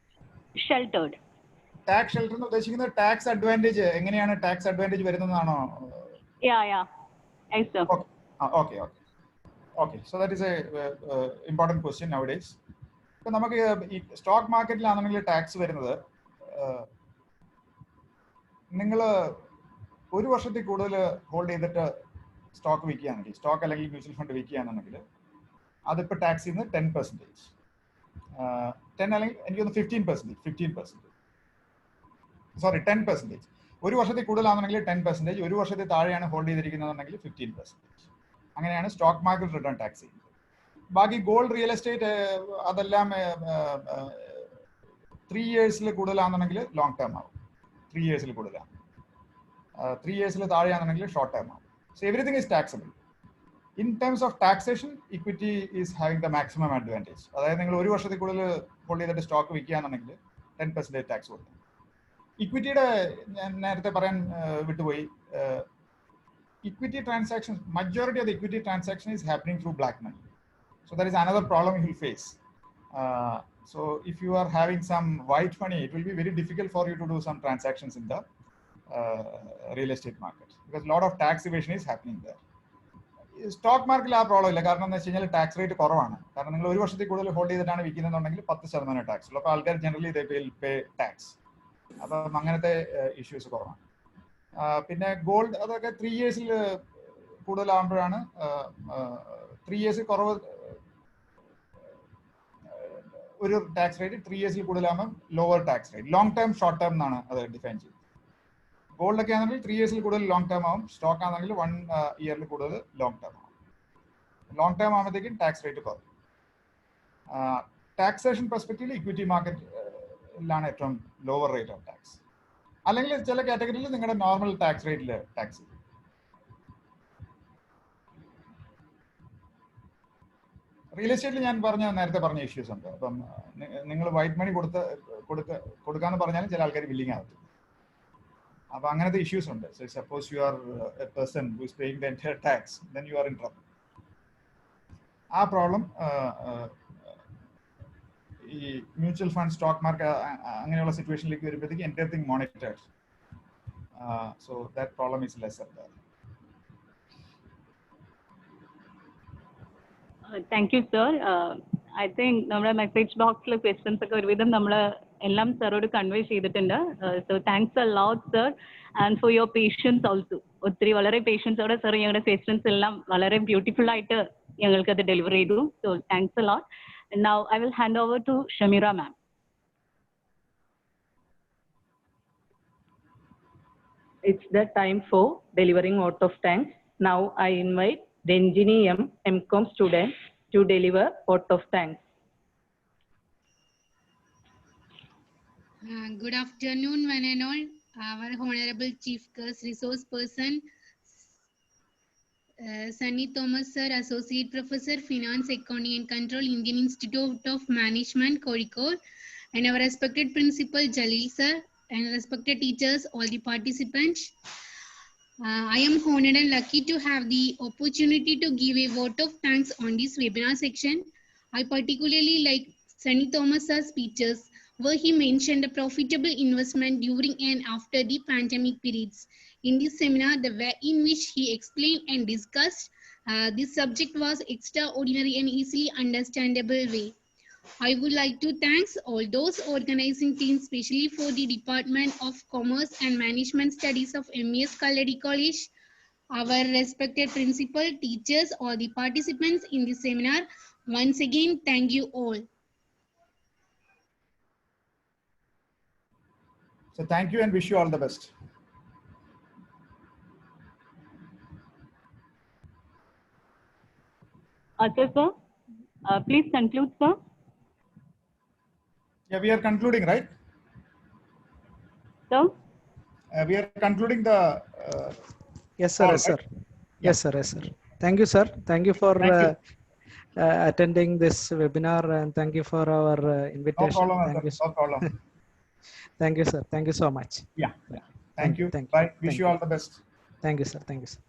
S4: Tax shelter എന്ന് ഉദ്ദേശിക്കുന്നത് tax advantage, എങ്ങനെയാണ് tax advantage വരുന്നതാണോ?
S5: Yeah. Yes, sir.
S4: Okay. So that is a important question nowadays. ഇപ്പം നമുക്ക് ഈ stock മാർക്കറ്റിലാണെങ്കിൽ tax വരുന്നത്, നിങ്ങൾ ഒരു വർഷത്തിൽ കൂടുതൽ ഹോൾഡ് ചെയ്തിട്ട് സ്റ്റോക്ക് വിൽക്കുകയാണെങ്കിൽ, സ്റ്റോക്ക് അല്ലെങ്കിൽ മ്യൂച്വൽ ഫണ്ട് വിൽക്കുകയാണെന്നുണ്ടെങ്കിൽ അതിപ്പോൾ ടാക്സ് ചെയ്യുന്നത് 10%. 10 അല്ലെങ്കിൽ എനിക്ക് തോന്നുന്നു 15%. സോറി 10%. ഒരു വർഷത്തിൽ കൂടുതലാണെന്നുണ്ടെങ്കിൽ 10%, ഒരു വർഷത്തിൽ താഴെയാണ് ഹോൾഡ് ചെയ്തിരിക്കുന്നതെന്നുണ്ടെങ്കിൽ 15%. അങ്ങനെയാണ് സ്റ്റോക്ക് മാർക്കറ്റ് റിട്ടേൺ ടാക്സ് ചെയ്യുന്നത്. ബാക്കി ഗോൾഡ്, റിയൽ എസ്റ്റേറ്റ് അതെല്ലാം 3 ഇയേഴ്സിൽ കൂടുതലാണെന്നുണ്ടെങ്കിൽ ലോങ് ടേം ആവും. 3 ഇയേഴ്സിൽ കൂടുതലാണ്. 3 ഇയേഴ്സിൽ താഴെയാണെന്നുണ്ടെങ്കിൽ ഷോർട്ട് ടേം ആവും. So everything is taxable. In terms of taxation, equity is having the maximum advantage. അതായത് നിങ്ങൾ ഒരു വർഷത്തിൽ കൂടുതൽ ഹോൾഡ് ചെയ്തിട്ട് സ്റ്റോക്ക് വിൽക്കുകയാണെന്നുണ്ടെങ്കിൽ 10% ടാക്സ് കൊടുക്കും. ഇക്വിറ്റിയുടെ ഞാൻ നേരത്തെ പറയാൻ വിട്ടുപോയി. Equity transactions, majority of the equity transaction is happening through black money. So that is another problem you will face. So if you are having some white money, it will be very difficult for you to do some transactions in the real estate market, because a lot of tax evasion is happening there. Stock മാർക്കറ്റിൽ ആ problem ഇല്ല. കാരണം എന്താ വെച്ച് കഴിഞ്ഞാൽ tax rate കുറവാണ്. കാരണം നിങ്ങൾ ഒരു വർഷത്തിൽ കൂടുതൽ ഹോൾഡ് ചെയ്തിട്ടാണ് വിൽക്കുന്നതെന്നുണ്ടെങ്കിൽ 10% ടാക്സ് ഉള്ളൂ. അപ്പോൾ ആൾക്കാർ generally they will pay tax. അപ്പം അങ്ങനത്തെ ഇഷ്യൂസ് കുറവാണ്. പിന്നെ ഗോൾഡ്, അതൊക്കെ 3 ഇയേഴ്സിൽ കൂടുതലാകുമ്പോഴാണ് 3 ഇയേഴ്സിൽ കുറവ് ഒരു ടാക്സ് റേറ്റ്, 3 ഇയേഴ്സിൽ കൂടുതലാകുമ്പോൾ lower tax rate. Long term, short term എന്നാണ് അത് ഡിഫൈൻ ചെയ്യുന്നത്. ഗോൾഡൊക്കെ ആണെങ്കിൽ 3 ഇയേഴ്സിൽ കൂടുതൽ ലോങ് ടേം ആവും. സ്റ്റോക്ക് ആണെങ്കിൽ 1 ഇയറിൽ കൂടുതൽ ലോങ് ടേം ആവും. ലോങ് ടേം ആകുമ്പോഴത്തേക്കും ടാക്സ് റേറ്റ് കുറയും. ടാക്സേഷൻ പെർസ്പെക്റ്റീവിൽ ഇക്വിറ്റി മാർക്കറ്റിലാണ് ഏറ്റവും ലോവർ റേറ്റ് ഓഫ് ടാക്സ്. അല്ലെങ്കിൽ ചില കാറ്റഗറിയിൽ നിങ്ങളുടെ നോർമൽ ടാക്സ് റേറ്റിൽ ടാക്സ് ചെയ്യും. റിയൽ എസ്റ്റേറ്റിൽ ഞാൻ നേരത്തെ പറഞ്ഞ ഇഷ്യൂസ് ഉണ്ട്. അപ്പം നിങ്ങൾ വൈറ്റ് മണി കൊടുക്കാന്ന് പറഞ്ഞാലും ചില ആൾക്കാർ ബില്ലിംഗ് ആകത്തില്ല. അപ്പം അങ്ങനത്തെ ഇഷ്യൂസ് ഉണ്ട്. So suppose you are a person who is paying the entire tax, then you are in trouble. ആ പ്രോബ്ലം ഈ മ്യൂച്വൽ ഫണ്ട്, സ്റ്റോക്ക് മാർക്കറ്റ് അങ്ങനെയുള്ള സിറ്റുവേഷനിലേക്ക് വരുമ്പോഴത്തേക്ക് entire thing monitored. So that problem is lesser there.
S5: Thank you sir. I think നമ്മുടെ message ബോക്സിലെ questions ഒക്കെ ഒരുവിധം നമ്മൾ എല്ലാം സാറോട് കൺവേ ചെയ്തിട്ടുണ്ട്. So thanks a lot sir, and for your patience also. ഒത്തിരി വളരെ പേഷ്യൻസോടെ സർ ഞങ്ങളുടെ ക്വസ്റ്റ്യൻസ് എല്ലാം വളരെ ബ്യൂട്ടിഫുൾ ആയിട്ട് ഞങ്ങൾക്കത് ഡെലിവർ ചെയ്തു. So thanks a lot. Now I will hand over to Shamira ma'am.
S3: It's the time for delivering vote of thanks. Now I invite Renjini M, MCOM student, to deliver vote of thanks.
S6: Good afternoon, one and all. Our Honorable Chief Guest Resource Person, Sunny Thomas Sir, Associate Professor, Finance, Accounting and Control, Indian Institute of Management, Kozhikode, and our respected Principal Jalil Sir, and respected teachers, all the participants. I am honored and lucky to have the opportunity to give a vote of thanks on this webinar section. I particularly like Sunny Thomas Sir's speeches where he mentioned the profitable investment during and after the pandemic periods. In this seminar, the way in which he explained and discussed this subject was extraordinary and easily understandable way. I would like to thank all those organizing teams, especially for the Department of Commerce and Management Studies of MES Kalladi College, our respected principal, teachers, all the participants in this seminar. Once again, thank you all.
S4: So thank you and wish you all the best.
S5: Sir, please conclude, sir.
S4: Yeah, we are concluding, right?
S5: Sir?
S4: We are concluding the.
S1: Yes, sir. Yes, sir. Yes, sir. Yes, sir. Thank you, sir. Thank you for attending this webinar, and thank you for our invitation.
S4: No problem.
S1: Thank you, sir.
S4: No problem.
S1: Thank you, sir. Thank you so much.
S4: Yeah. Thank you.
S1: Thank you.
S4: Bye. Wish
S1: Thank
S4: you all the best.
S1: Thank you, sir. Thank you, sir.